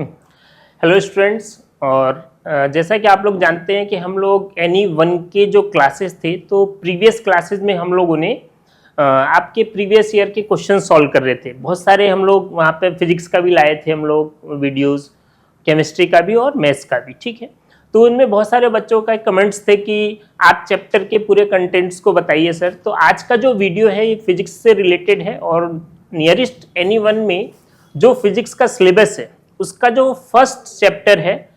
Hello students. और जैसा कि आप लोग जानते हैं कि हम लोग एनी वन के जो क्लासेस थे तो प्रीवियस क्लासेस में हम लोगों ने आपके प्रीवियस ईयर के क्वेश्चन सॉल्व कर रहे थे। बहुत सारे हम लोग वहाँ पे फिजिक्स का भी लाए थे हम लोग वीडियोस, केमिस्ट्री का भी और मैथ्स का भी, ठीक है। तो उनमें बहुत सारे बच्चों का कमेंट्स थे कि आप चैप्टर के पूरे कंटेंट्स को बताइए सर। तो आज का जो वीडियो है ये फिजिक्स से रिलेटेड है और नियरेस्ट एनी वन में जो फिजिक्स का सिलेबस है उसका जो फर्स्ट चैप्टर है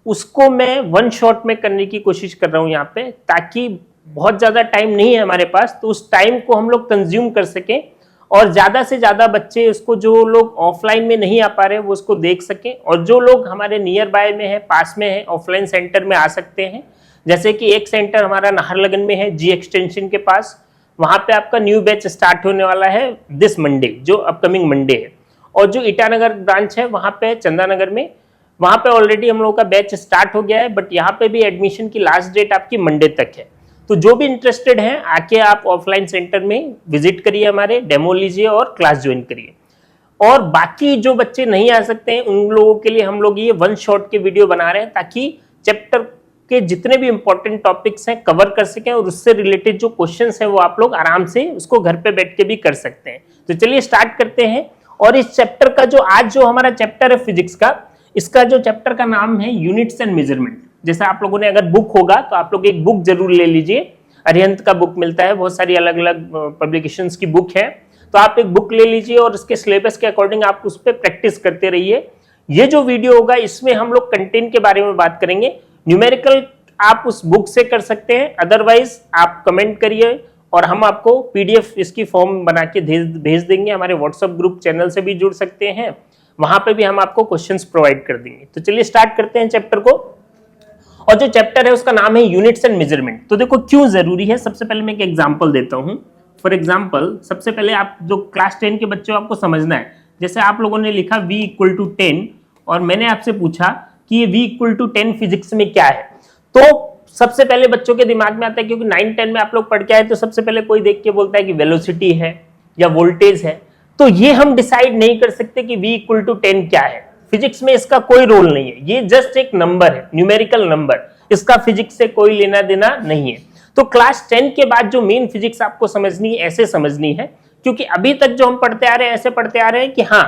उसको मैं वन शॉट में करने की कोशिश कर रहा हूँ यहाँ पे, ताकि बहुत ज़्यादा टाइम नहीं है हमारे पास तो उस टाइम को हम लोग कंज्यूम कर सकें और ज़्यादा से ज़्यादा बच्चे उसको, जो लोग ऑफलाइन में नहीं आ पा रहे वो उसको देख सकें, और जो लोग हमारे नियर बाय में है, पास में है, ऑफलाइन सेंटर में आ सकते हैं। जैसे कि एक सेंटर हमारा नाहरलगन में है, जी एक्सटेंशन के पास। वहाँ पे आपका न्यू बैच स्टार्ट होने वाला है दिस मंडे, जो अपकमिंग मंडे है। और जो ईटानगर ब्रांच है वहाँ पे चंदानगर में, वहाँ पे ऑलरेडी हम लोगों का बैच स्टार्ट हो गया है, बट यहाँ पे भी एडमिशन की लास्ट डेट आपकी मंडे तक है। तो जो भी इंटरेस्टेड हैं आके आप ऑफलाइन सेंटर में विजिट करिए, हमारे डेमो लीजिए और क्लास ज्वाइन करिए। और बाकी जो बच्चे नहीं आ सकते हैं उन लोगों के लिए हम लोग ये वन शॉट के वीडियो बना रहे हैं, ताकि चैप्टर के जितने भी इंपॉर्टेंट टॉपिक्स हैं कवर कर सकें और उससे रिलेटेड जो क्वेश्चंस हैं वो आप लोग आराम से उसको घर पे बैठ के भी कर सकते हैं। तो चलिए स्टार्ट करते हैं। और इस चैप्टर का जो आज जो हमारा चैप्टर है फिजिक्स का, इसका जो चैप्टर का नाम है यूनिट्स एंड मेजरमेंट। जैसे आप लोगों ने अगर बुक होगा तो आप लोग एक बुक जरूर ले लीजिए। अरिहंत का बुक मिलता है, बहुत सारी अलग अलग पब्लिकेशंस की बुक है, तो आप एक बुक ले लीजिए और उसके सिलेबस के अकॉर्डिंग आप उस पर प्रैक्टिस करते रहिए। ये जो वीडियो होगा इसमें हम लोग कंटेंट के बारे में बात करेंगे। न्यूमेरिकल आप उस बुक से कर सकते हैं, अदरवाइज आप कमेंट करिए और हम आपको पीडीएफ इसकी फॉर्म बना के भेज देंगे। हमारे व्हाट्सएप ग्रुप चैनल से भी जुड़ सकते हैं, वहां पे भी हम आपको क्वेश्चंस प्रोवाइड कर देंगे। तो चलिए स्टार्ट करते हैं चैप्टर को। और जो चैप्टर है उसका नाम है यूनिट्स एंड मेजरमेंट। तो देखो क्यों जरूरी है, सबसे पहले मैं एक एग्जांपल देता हूं। फॉर एग्जांपल सबसे पहले आप जो क्लास 10 के बच्चों आपको समझना है, जैसे आप लोगों ने लिखा v = 10 और मैंने आपसे पूछा कि ये v = 10 फिजिक्स में क्या है, तो सबसे पहले बच्चों के दिमाग में आता है, क्योंकि 9-10 में आप लोग पढ़ के आए, तो सबसे पहले कोई देख के बोलता है कि वेलोसिटी है या वोल्टेज है। तो ये हम डिसाइड नहीं कर सकते कि v = 10 क्या है। फिजिक्स में इसका कोई रोल नहीं है, ये जस्ट एक नंबर है, न्यूमेरिकल नंबर, इसका फिजिक्स से कोई लेना देना नहीं है। तो क्लास 10 के बाद जो मेन फिजिक्स आपको समझनी है ऐसे समझनी है, क्योंकि अभी तक जो हम पढ़ते आ रहे हैं ऐसे पढ़ते आ रहे हैं कि हाँ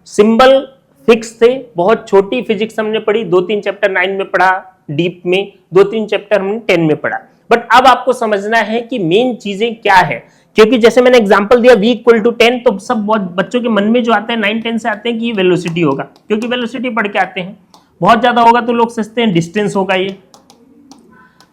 सिंबल फिक्स थे। बहुत छोटी फिजिक्स हमने पढ़ी, 2-3 चैप्टर 9 में पढ़ा, डीप में 2-3 चैप्टर हमने 10 में पढ़ा। बट अब आपको समझना है कि मेन चीजें क्या है, क्योंकि जैसे मैंने एग्जांपल दिया v = 10, तो सब बहुत बच्चों के मन में जो आते हैं 9-10 से आते हैं कि ये वेलोसिटी होगा, क्योंकि वेलोसिटी पढ़ के आते हैं। बहुत ज्यादा होगा तो लोग सोचते हैं डिस्टेंस होगा ये,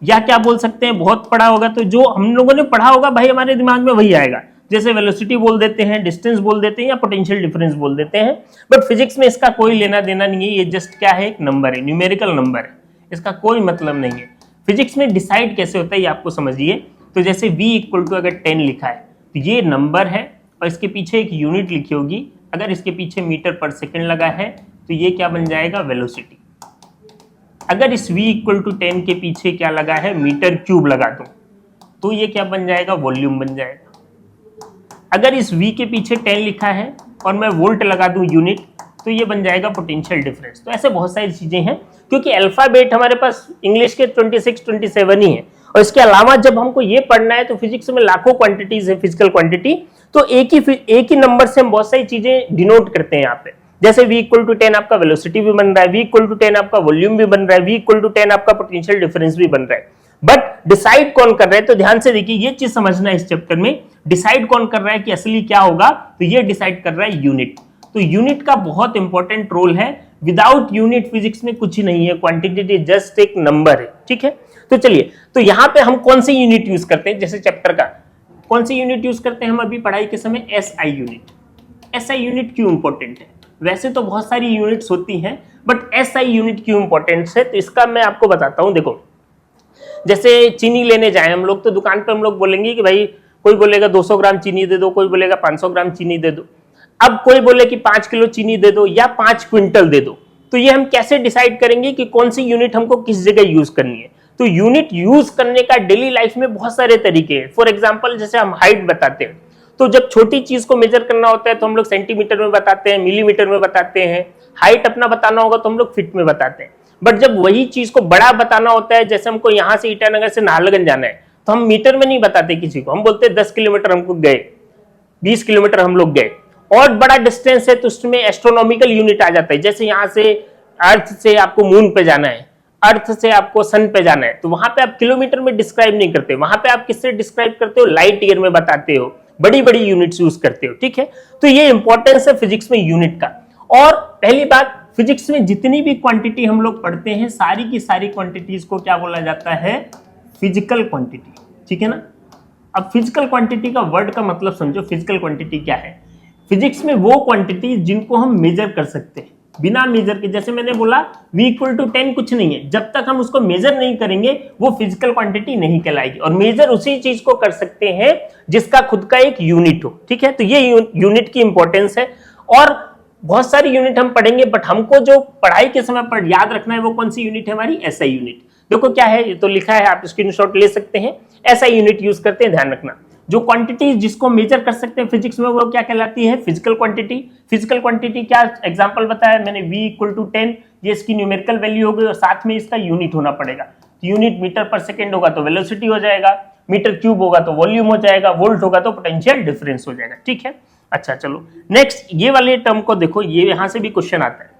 या क्या बोल सकते हैं बहुत पढ़ा होगा तो जो हम लोगों ने पढ़ा होगा भाई हमारे दिमाग में वही आएगा, जैसे वेलोसिटी बोल देते हैं, डिस्टेंस बोल देते हैं या पोटेंशियल डिफरेंस बोल देते हैं। बट फिजिक्स में इसका कोई लेना देना नहीं है, ये जस्ट क्या है, एक नंबर है, न्यूमेरिकल नंबर है, इसका कोई मतलब नहीं है। फिजिक्स में डिसाइड कैसे होता है ये आपको समझिए। तो जैसे v = अगर 10 लिखा है तो ये नंबर है और इसके पीछे एक यूनिट लिखी होगी, अगर इसके पीछे मीटर पर सेकंड लगा है तो ये क्या बन जाएगा, वेलोसिटी। अगर इस v = 10 के पीछे क्या लगा है, मीटर क्यूब लगा दूं तो ये क्या बन जाएगा, वॉल्यूम बन जाएगा। अगर इस v के पीछे 10 लिखा है और मैं वोल्ट लगा दूं यूनिट, तो ये बन जाएगा पोटेंशियल डिफरेंस। तो ऐसे बहुत सारी चीजें हैं, क्योंकि अल्फाबेट हमारे पास इंग्लिश के 26-27 ही है, और इसके अलावा जब हमको ये पढ़ना है तो फिजिक्स में लाखों क्वांटिटीज है, फिजिकल क्वांटिटी, तो एक ही नंबर से हम बहुत सारी चीजें डिनोट करते हैं यहाँ पे। जैसे v = 10 आपका वेलोसिटी भी बन रहा है, v = 10 आपका वॉल्यूम भी बन रहा है, v = 10 आपका पोटेंशियल डिफरेंस भी बन रहा है। बट डिसाइड कौन कर रहा है, तो ध्यान से देखिए ये चीज समझना है इस चैप्टर में। डिसाइड कौन कर रहा है कि असली क्या होगा, तो ये डिसाइड कर रहा है यूनिट। तो यूनिट का बहुत इंपॉर्टेंट रोल है, विदाउट यूनिट फिजिक्स में कुछ ही नहीं है, क्वांटिटी जस्ट एक नंबर है, ठीक है। तो चलिए, तो यहाँ पे हम कौन सी यूनिट यूज करते हैं, जैसे चैप्टर का कौन सी यूनिट यूज करते हैं हम अभी पढ़ाई के समय, SI यूनिट। SI यूनिट क्यों इंपॉर्टेंट है, वैसे तो बहुत सारी यूनिट्स होती हैं बट SI यूनिट क्यों इंपॉर्टेंट है, तो इसका मैं आपको बताता हूं। देखो जैसे चीनी लेने जाए हम लोग, तो दुकान पे हम लोग बोलेंगे कि भाई, कोई बोलेगा 200 ग्राम चीनी दे दो, कोई बोलेगा 500 ग्राम चीनी दे दो। अब कोई बोले कि 5 किलो चीनी दे दो या 5 क्विंटल दे दो, तो ये हम कैसे डिसाइड करेंगे कि कौन सी यूनिट हमको किस जगह यूज करनी है। तो यूनिट यूज करने का डेली लाइफ में बहुत सारे तरीके हैं। फॉर एग्जांपल जैसे हम हाइट बताते हैं, तो जब छोटी चीज को मेजर करना होता है तो हम लोग सेंटीमीटर में बताते हैं, मिलीमीटर में बताते हैं। हाइट अपना बताना होगा तो हम लोग फीट में बताते हैं, बट जब वही चीज को बड़ा बताना होता है, जैसे हमको यहाँ से ईटानगर से नाहरलगुन जाना है, तो हम मीटर में नहीं बताते किसी को, हम बोलते हैं 10 किलोमीटर हमको गए, 20 किलोमीटर हम लोग गए। और बड़ा डिस्टेंस है तो उसमें एस्ट्रोनॉमिकल यूनिट आ जाता है, जैसे यहाँ से अर्थ से आपको मून पे जाना है, अर्थ से आपको सन पे जाना है, तो वहां पे आप किलोमीटर में डिस्क्राइब नहीं करते, वहां पे आप किससे डिस्क्राइब करते हो, लाइट ईयर में बताते हो, बड़ी बड़ी यूनिट्स यूज करते हो, ठीक है। तो ये इंपॉर्टेंस है फिजिक्स में यूनिट का। और पहली बात, फिजिक्स में जितनी भी क्वांटिटी हम लोग पढ़ते हैं, सारी की सारी क्वांटिटीज को क्या बोला जाता है, फिजिकल क्वांटिटी, ठीक है ना। अब फिजिकल क्वांटिटी का वर्ड का मतलब समझो, फिजिकल क्वांटिटी क्या है। फिजिक्स में वो क्वांटिटी जिनको हम मेजर कर सकते हैं बिना मेजर के, जैसे मैंने बोला v इक्वल टू 10 कुछ नहीं है, जब तक हम उसको मेजर नहीं करेंगे वो फिजिकल क्वांटिटी नहीं कहलाएगी। और मेजर उसी चीज को कर सकते हैं जिसका खुद का एक यूनिट हो, ठीक है। तो ये यूनिट की इंपॉर्टेंस है। और बहुत सारी यूनिट हम पढ़ेंगे, बट हमको जो पढ़ाई के समय पर याद रखना है वो कौन सी यूनिट है, हमारी एसआई यूनिट। देखो क्या है, ये तो लिखा है, आप स्क्रीनशॉट ले सकते हैं। एसआई यूनिट यूज करते हैं, ध्यान रखना। जो क्वांटिटी जिसको मेजर कर सकते हैं फिजिक्स में, वो क्या कहलाती है, फिजिकल क्वांटिटी। फिजिकल क्वांटिटी क्या एग्जांपल बताया मैंने, v इक्वल टू 10, ये इसकी न्यूमेरिकल वैल्यू हो गई और साथ में इसका यूनिट होना पड़ेगा। तो यूनिट मीटर पर सेकेंड होगा तो वेलोसिटी हो जाएगा, मीटर क्यूब होगा तो वॉल्यूम हो जाएगा, वोल्ट होगा तो पोटेंशियल डिफरेंस हो जाएगा, ठीक है। अच्छा चलो नेक्स्ट, ये वाले टर्म को देखो, ये यहां से भी क्वेश्चन आता है।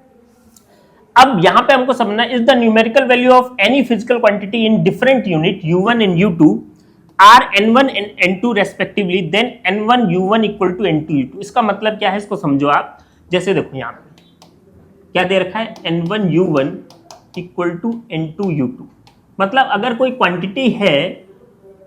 अब यहां पे हमको समझना, is the numerical value of any physical quantity in different unit u1 and u2 are n1 एंड n2 respectively, then n1 u1 equal to n2 u2। इसका मतलब क्या है, इसको समझो आप। जैसे देखो यहाँ पे क्या दे रखा है, n1 u1 equal to n2 u2। मतलब अगर कोई क्वांटिटी है,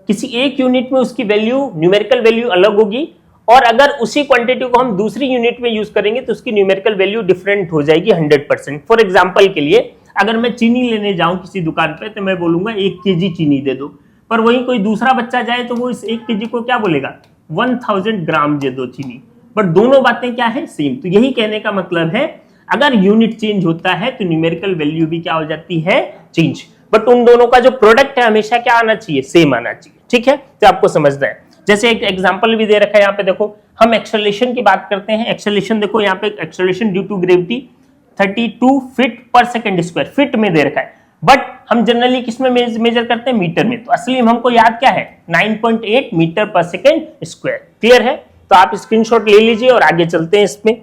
किसी एक यूनिट में उसकी वैल्यू, न्यूमेरिकल वैल्यू अलग होगी, और अगर उसी क्वांटिटी को हम दूसरी यूनिट में यूज करेंगे तो उसकी न्यूमेरिकल वैल्यू डिफरेंट हो जाएगी 100%। फॉर एग्जांपल के लिए, अगर मैं चीनी लेने जाऊं किसी दुकान पे, तो मैं बोलूंगा 1 kg चीनी दे दो, पर वही कोई दूसरा बच्चा जाए तो वो इस 1 kg को क्या बोलेगा, 1000 ग्राम दे दो चीनी। बट दोनों बातें क्या है, सेम। तो यही कहने का मतलब है, अगर यूनिट चेंज होता है तो न्यूमेरिकल वैल्यू भी क्या हो जाती है, चेंज। बट उन दोनों का जो प्रोडक्ट है हमेशा क्या आना चाहिए, सेम आना चाहिए, ठीक है। तो आपको समझना है। जैसे एक एग्जांपल भी दे रखा है यहाँ पे, देखो हम एक्सेलरेशन की बात करते हैं। एक्सेलरेशन देखो यहाँ पे, acceleration due to gravity 32 feet per second square, feet में दे रखा है, बट हम जनरली किस में मेजर करते हैं, मीटर में। तो असली में हमको याद क्या है, 9.8 मीटर पर सेकंड स्क्वायर। क्लियर है, तो आप स्क्रीनशॉट ले लीजिए और आगे चलते हैं इसमें।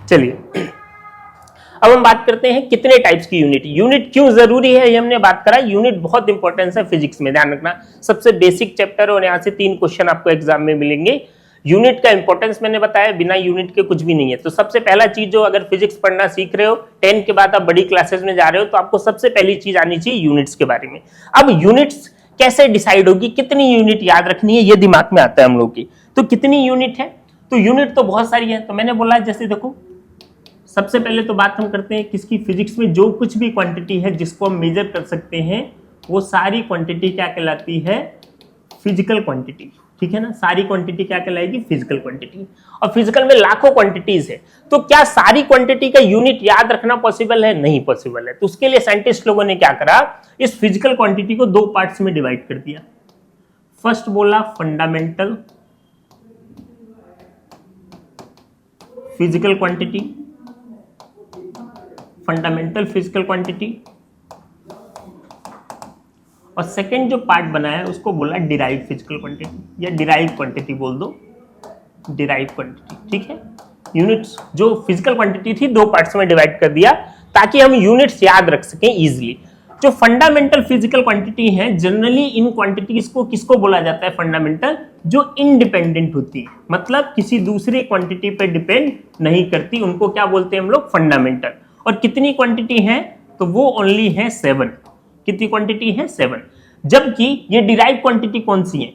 चलिए अब हम बात करते हैं कितने टाइप्स की यूनिट। यूनिट क्यों जरूरी है ये हमने बात करा। यूनिट बहुत इंपॉर्टेंस है फिजिक्स में, ध्यान रखना। सबसे बेसिक चैप्टर और यहाँ से 3 क्वेश्चन आपको एग्जाम में मिलेंगे। यूनिट का इंपॉर्टेंस मैंने बताया, बिना यूनिट के कुछ भी नहीं है। तो सबसे पहला चीज, जो अगर फिजिक्स पढ़ना सीख रहे हो, 10 के बाद आप बड़ी क्लासेस में जा रहे हो, तो आपको सबसे पहली चीज आनी चाहिए यूनिट्स के बारे में। अब यूनिट्स कैसे डिसाइड होगी, कितनी यूनिट याद रखनी है, ये दिमाग में आता है हम लोग की। तो कितनी यूनिट है, तो यूनिट तो बहुत सारी है। तो मैंने बोला, जैसे देखो सबसे पहले तो बात हम करते हैं किसकी, फिजिक्स में जो कुछ भी क्वांटिटी है जिसको हम मेजर कर सकते हैं, वो सारी क्वांटिटी क्या कहलाती है, फिजिकल क्वांटिटी, ठीक है ना। सारी क्वांटिटी क्या कहलाएगी, फिजिकल क्वांटिटी। और फिजिकल में लाखों क्वांटिटीज है, तो क्या सारी क्वांटिटी का यूनिट याद रखना पॉसिबल है, नहीं पॉसिबल है। तो उसके लिए साइंटिस्ट लोगों ने क्या करा, इस फिजिकल क्वांटिटी को 2 पार्ट्स में डिवाइड कर दिया। फर्स्ट बोला fundamental physical quantity, fundamental physical quantity, और सेकंड जो पार्ट बनाया उसको बोला डिराइव फिजिकल क्वांटिटी, या डिराइव क्वांटिटी बोल दो, डिराइव क्वांटिटी, ठीक है। यूनिट्स जो फिजिकल क्वांटिटी थी 2 पार्ट्स में डिवाइड कर दिया ताकि हम यूनिट्स याद रख सकें इजीली। जो फंडामेंटल फिजिकल क्वांटिटी है, जनरली इन क्वांटिटीज को किसको बोला जाता है, फंडामेंटल, जो इंडिपेंडेंट होती है, मतलब किसी दूसरी क्वांटिटी पे डिपेंड नहीं करती, उनको क्या बोलते हैं हम लोग, फंडामेंटल। और कितनी क्वांटिटी है, तो वो ओनली है 7। कितनी क्वांटिटी है, 7। जबकि ये डिराइव क्वांटिटी कौन सी है,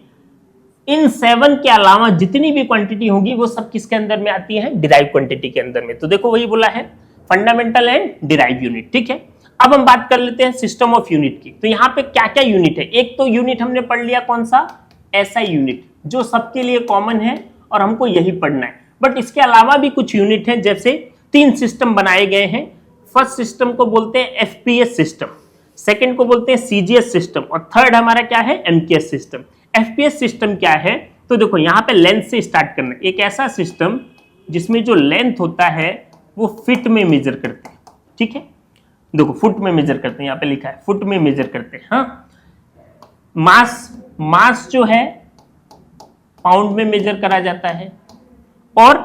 इन 7 के अलावा जितनी भी क्वांटिटी होगी वो सब किसके अंदर में आती है, डिराइव क्वांटिटी के अंदर में। तो देखो वही बोला है, फंडामेंटल एंड डिराइव यूनिट, ठीक है। अब हम बात कर लेते हैं सिस्टम ऑफ यूनिट की। तो यहाँ पे क्या क्या यूनिट है, एक तो यूनिट हमने पढ़ लिया कौन सा, एसआई यूनिट, जो सबके लिए कॉमन है और हमको यही पढ़ना है। बट इसके अलावा भी कुछ यूनिट है, जैसे 3 सिस्टम बनाए गए हैं, फर्स्ट सिस्टम को बोलते हैं एफपीएस सिस्टम, सेकंड को बोलते हैं सीजीएस सिस्टम और थर्ड हमारा क्या है, एमकेएस सिस्टम। एफपीएस सिस्टम क्या है, तो देखो यहाँ पे लेंथ से स्टार्ट करना, एक ऐसा सिस्टम जिसमें जो लेंथ होता है वो फीट में मेजर करते हैं, ठीक है, देखो फुट में मेजर करते हैं, यहाँ पे लिखा है फुट में मेजर करते हैं। हाँ, मास जो है पाउंड में मेजर करा जाता है और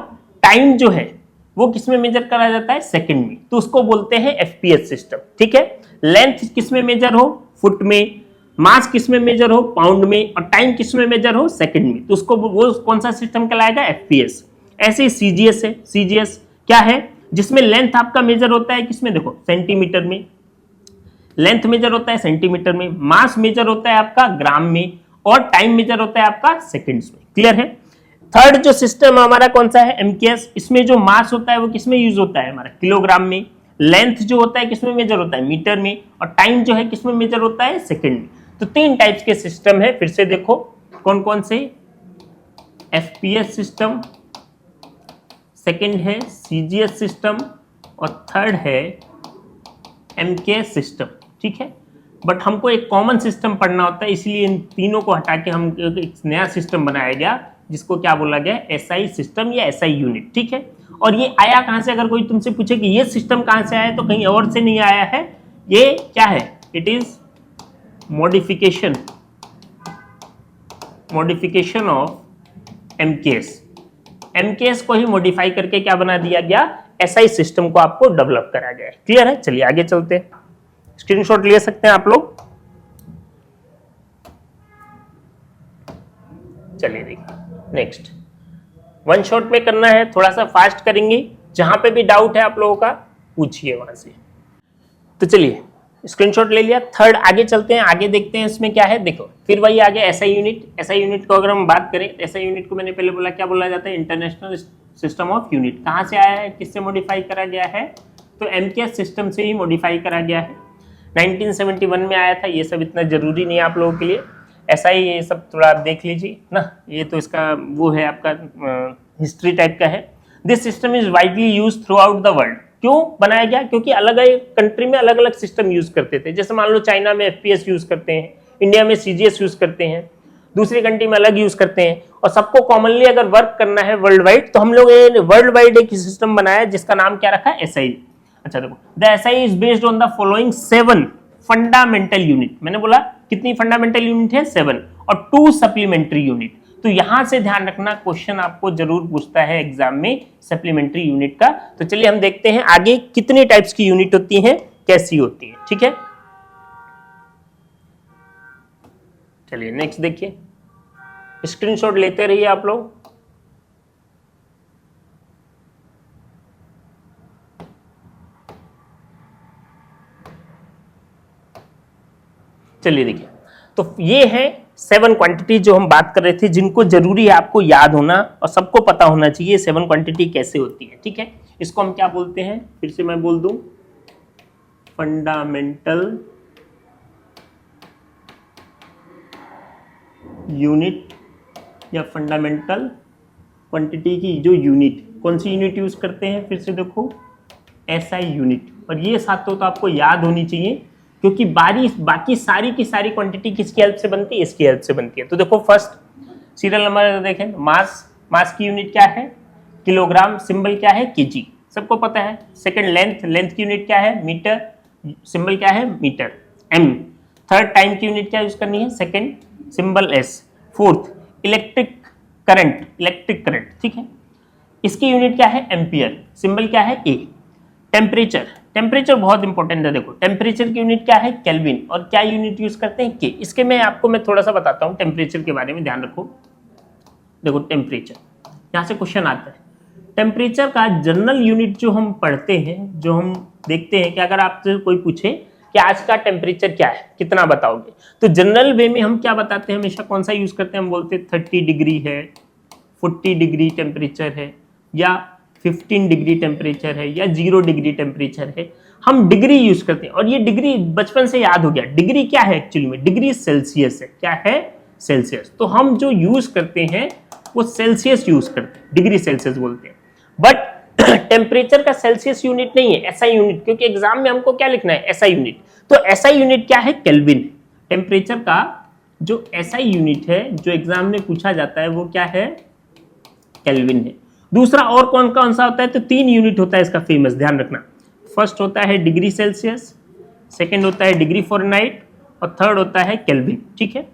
टाइम जो है वो किस में मेजर करा जाता है, सेकंड में, तो उसको बोलते हैं एफपीएस सिस्टम, ठीक है। लेंथ किस में मेजर हो, फुट में, मास किस में मेजर हो, पाउंड में, और टाइम किस में मेजर हो, सेकंड में, तो उसको वो कौन सा सिस्टम कहलाएगा, एफपीएस। ऐसे ही सीजीएस है, सीजीएस क्या है, जिसमें लेंथ आपका मेजर होता है किसमें, देखो सेंटीमीटर में, लेंथ मेजर होता है सेंटीमीटर में, मास मेजर होता है आपका ग्राम में और टाइम मेजर होता है आपका सेकंड्स में। क्लियर है। थर्ड जो सिस्टम हमारा कौन सा है, एमकेएस। इसमें जो मास होता है वो किसमें यूज होता है हमारा, किलोग्राम में, लेंथ जो होता है किसमें मेजर होता है, मीटर में, और टाइम जो है किसमें मेजर होता है, सेकंड में। तो तीन टाइप्स के सिस्टम है, फिर से देखो कौन कौन से, एफपीएस सिस्टम, सेकंड है सीजीएस सिस्टम और थर्ड है एमकेएस सिस्टम, ठीक है। बट हमको एक कॉमन सिस्टम पढ़ना होता है, इसलिए इन तीनों को हटा के हम एक नया सिस्टम बनाया गया जिसको क्या बोला गया, एसआई सिस्टम या एसआई यूनिट, ठीक है। और ये आया कहां से, अगर कोई तुमसे पूछे कि ये सिस्टम कहां से आया, तो कहीं और से नहीं आया है, ये क्या है, it is modification of MKS. MKS को ही मॉडिफाई करके क्या बना दिया गया, एसआई सिस्टम को आपको डेवलप करा गया है। क्लियर है। चलिए आगे चलते हैं, स्क्रीनशॉट ले सकते हैं आप लोग। चलिए देखिए नेक्स्ट, वन शॉट में करना है, थोड़ा सा फास्ट करेंगे, जहां पे भी डाउट है आप लोगों का पूछिए वहां से। तो चलिए स्क्रीनशॉट ले लिया, थर्ड आगे चलते हैं, आगे देखते हैं इसमें क्या है। देखो फिर वही आगे एसआई यूनिट। एसआई यूनिट को अगर हम बात करें, एसआई यूनिट को मैंने पहले बोला क्या बोला जाता है, इंटरनेशनल सिस्टम ऑफ यूनिट। कहाँ से आया है, किससे मॉडिफाई करा गया है, तो एमकेएस सिस्टम से ही मॉडिफाई करा गया है। 1971 में आया था। ये सब इतना जरूरी नहीं है आप लोगों के लिए, ऐसा ही ये सब थोड़ा आप देख लीजिए ना, ये तो इसका वो है आपका हिस्ट्री टाइप का है। This system is widely use through out the world. क्यों बनाया गया, क्योंकि अलग अलग कंट्री में अलग अलग सिस्टम यूज करते थे। जैसे मान लो चाइना में एफपीएस यूज करते हैं, इंडिया में सीजीएस यूज करते हैं, दूसरी कंट्री में अलग यूज करते हैं, और सबको कॉमनली अगर वर्क करना है वर्ल्ड वाइड, तो हम लोग वर्ल्ड वाइड एक सिस्टम बनाया जिसका नाम क्या रखा है, एसआई। अच्छा देखो, the SI is based on the following 7 fundamental unit. मैंने बोला कितनी फंडामेंटल यूनिट है, 7, और 2 सप्लीमेंट्री यूनिट। तो यहां से ध्यान रखना, क्वेश्चन आपको जरूर पूछता है एग्जाम में सप्लीमेंट्री यूनिट का। तो चलिए हम देखते हैं आगे कितनी टाइप्स की यूनिट होती हैं, कैसी होती है, ठीक है। चलिए नेक्स्ट देखिए, स्क्रीनशॉट लेते रहिए आप लोग। चलिए देखिए, तो ये है 7 क्वांटिटी जो हम बात कर रहे थे, जिनको जरूरी है आपको याद होना और सबको पता होना चाहिए 7 क्वांटिटी कैसे होती है, ठीक है। इसको हम क्या बोलते हैं, फिर से मैं बोल दूं, फंडामेंटल यूनिट या फंडामेंटल क्वांटिटी की जो यूनिट, कौन सी यूनिट यूज करते हैं, फिर से देखो एसआई यूनिट। और ये सातों तो आपको याद होनी चाहिए, क्योंकि बाकी सारी की सारी क्वांटिटी किसकी हेल्प से बनती है, इसकी हेल्प से बनती है। तो देखो फर्स्ट सीरियल नंबर देखें, मास की यूनिट क्या है, किलोग्राम, सिंबल क्या है, केजी, सबको पता है। सेकंड लेंथ की यूनिट क्या है, मीटर, सिंबल क्या है, मीटर, एम। थर्ड टाइम की यूनिट क्या यूज करनी है, second, symbol S. Fourth electric current, ठीक है, इसकी यूनिट क्या है, एम्पियर, सिंबल क्या है, ए। टेम्परेचर बहुत इंपॉर्टेंट है। देखो टेम्परेचर की यूनिट क्या है, केल्विन, और क्या यूनिट यूज करते हैं, के। इसके मैं थोड़ा सा बताता हूँ टेम्परेचर के बारे में, ध्यान रखो। देखो टेम्परेचर, यहाँ से क्वेश्चन आता है। टेम्परेचर का जनरल यूनिट जो हम पढ़ते हैं, जो हम देखते हैं कि अगर आपसे कोई पूछे कि आज का टेम्परेचर क्या है, कितना बताओगे, तो जनरल वे में हम क्या बताते हैं, हमेशा कौन सा यूज करते हैं, हम बोलते हैं 30 डिग्री है, 40 डिग्री टेम्परेचर है, या 15 डिग्री टेम्परेचर है, या 0 डिग्री टेम्परेचर है। हम डिग्री यूज करते हैं, और ये डिग्री बचपन से याद हो गया। डिग्री क्या है एक्चुअली में, डिग्री सेल्सियस है। क्या है, सेल्सियस। तो हम जो यूज करते हैं वो सेल्सियस यूज करते हैं, डिग्री सेल्सियस बोलते हैं। बट टेम्परेचर का सेल्सियस यूनिट नहीं है, एसआई यूनिट, क्योंकि एग्जाम में हमको क्या लिखना है, एसआई यूनिट। तो एसआई यूनिट क्या है, केल्विन। टेम्परेचर का जो एसआई यूनिट है जो एग्जाम में पूछा जाता है वो क्या है, केल्विन है। दूसरा और कौन सा होता है, तो 3 यूनिट होता है इसका फेमस, ध्यान रखना। फर्स्ट होता है डिग्री सेल्सियस, सेकेंड होता है डिग्री फ़ारेनहाइट और थर्ड होता है केल्विन, ठीक है।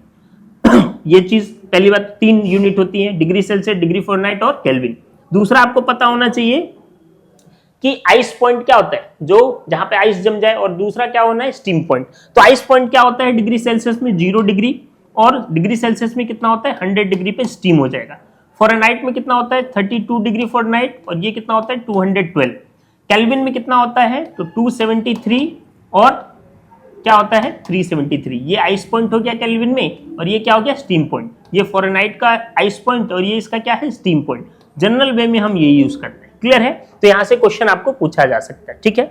ये चीज पहली बात, 3 यूनिट होती है, डिग्री सेल्सियस, डिग्री फ़ारेनहाइट और केल्विन। दूसरा आपको पता होना चाहिए कि आइस पॉइंट क्या होता है, जो जहां पे आइस जम जाए, और दूसरा क्या होना है, स्टीम पॉइंट। तो आइस पॉइंट क्या होता है डिग्री सेल्सियस में 0 डिग्री, और डिग्री सेल्सियस में कितना होता है 100 डिग्री पे स्टीम हो जाएगा। फ़ारेनहाइट में कितना होता है 32 डिग्री फ़ारेनहाइट, और ये कितना होता है 212। केल्विन में कितना होता है तो 273 और क्या होता है 373। ये आइस पॉइंट हो गया केल्विन में, और ये क्या हो गया स्टीम पॉइंट। ये फ़ारेनहाइट का आइस पॉइंट और ये इसका क्या है स्टीम पॉइंट। जनरल वे में हम ये यूज करते हैं, क्लियर है। तो यहां से क्वेश्चन आपको पूछा जा सकता है, ठीक है।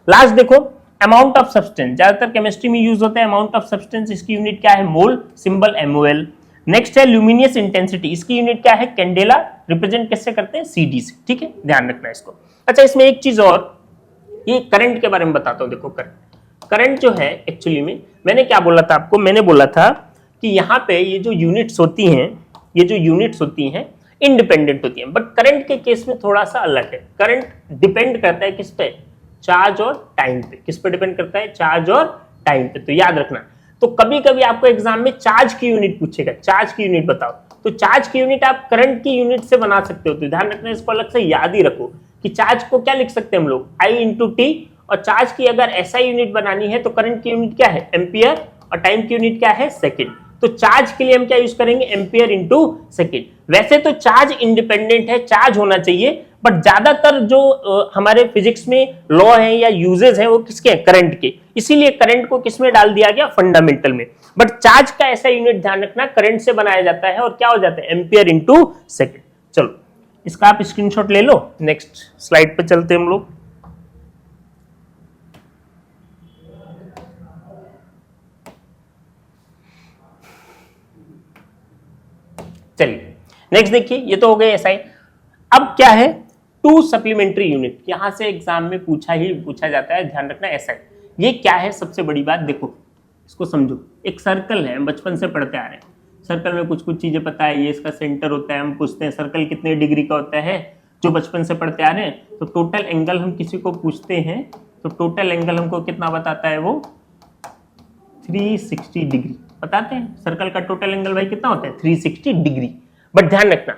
लास्ट देखो, अमाउंट ऑफ सब्सटेंस, ज्यादातर केमिस्ट्री में यूज होता है अमाउंट ऑफ सब्सटेंस, इसकी यूनिट क्या है मोल, सिंबल MOL। नेक्स्ट है ल्यूमिनियस इंटेंसिटी, इसकी यूनिट क्या है कैंडेला, रिप्रेजेंट कैसे करते हैं CD से, ठीक है, ध्यान रखना इसको। अच्छा, इसमें एक चीज और, ये करंट के बारे में बताता हूं। देखो करंट जो है एक्चुअली में मैंने क्या बोला था आपको, मैंने बोला था कि यहाँ पे ये जो यूनिट्स होती हैं, ये जो यूनिट्स होती हैं इंडिपेंडेंट होती हैं, बट करंट के केस में थोड़ा सा अलग है। करंट डिपेंड करता है किस पे, चार्ज और टाइम पे। किस पे डिपेंड करता है, चार्ज और टाइम पे। तो याद रखना, तो कभी कभी आपको एग्जाम में चार्ज की यूनिट पूछेगा, चार्ज की यूनिट बताओ, तो चार्ज की यूनिट आप करंट की यूनिट से बना सकते हो। तो ध्यान रखना, इसको अलग से याद ही रखो कि चार्ज को क्या लिख सकते हैं हम लोग I/T, और चार्ज की अगर SI यूनिट बनानी है तो करंट की यूनिट क्या है एम्पियर, और टाइम की यूनिट क्या है सेकंड। तो चार्ज के लिए हम क्या यूज करेंगे एम्पियर इंटू सेकेंड। वैसे तो चार्ज इंडिपेंडेंट है, चार्ज होना चाहिए, बट ज्यादातर जो हमारे फिजिक्स में लॉ है या यूजेस है वो किसके हैं, करंट के। इसीलिए करंट को किस में डाल दिया गया, फंडामेंटल में। बट चार्ज का ऐसा यूनिट ध्यान रखना, करंट से बनाया जाता है, और क्या हो जाता है एम्पियर इंटू सेकेंड। चलो इसका आप स्क्रीनशॉट ले लो, नेक्स्ट स्लाइड पे चलते हैं हम लोग। चलिए नेक्स्ट देखिए, ये तो हो गए SI। अब क्या है 2 सप्लीमेंट्री यूनिट, यहां से एग्जाम में पूछा जाता है, ध्यान रखना SI। ये क्या है, सबसे बड़ी बात देखो, इसको समझो। एक सर्कल है, हम बचपन से पढ़ते आ रहे हैं, सर्कल में कुछ कुछ चीजें पता है, ये इसका सेंटर होता है। हम पूछते हैं सर्कल कितने डिग्री का होता है, जो बचपन से पढ़ते आ रहे हैं। तो टोटल एंगल हम किसी को पूछते हैं, तो टोटल एंगल हमको कितना बताता है वो 360 डिग्री बताते हैं। सर्कल का टोटल एंगल भाई कितना होता है 360 डिग्री। बट ध्यान रखना,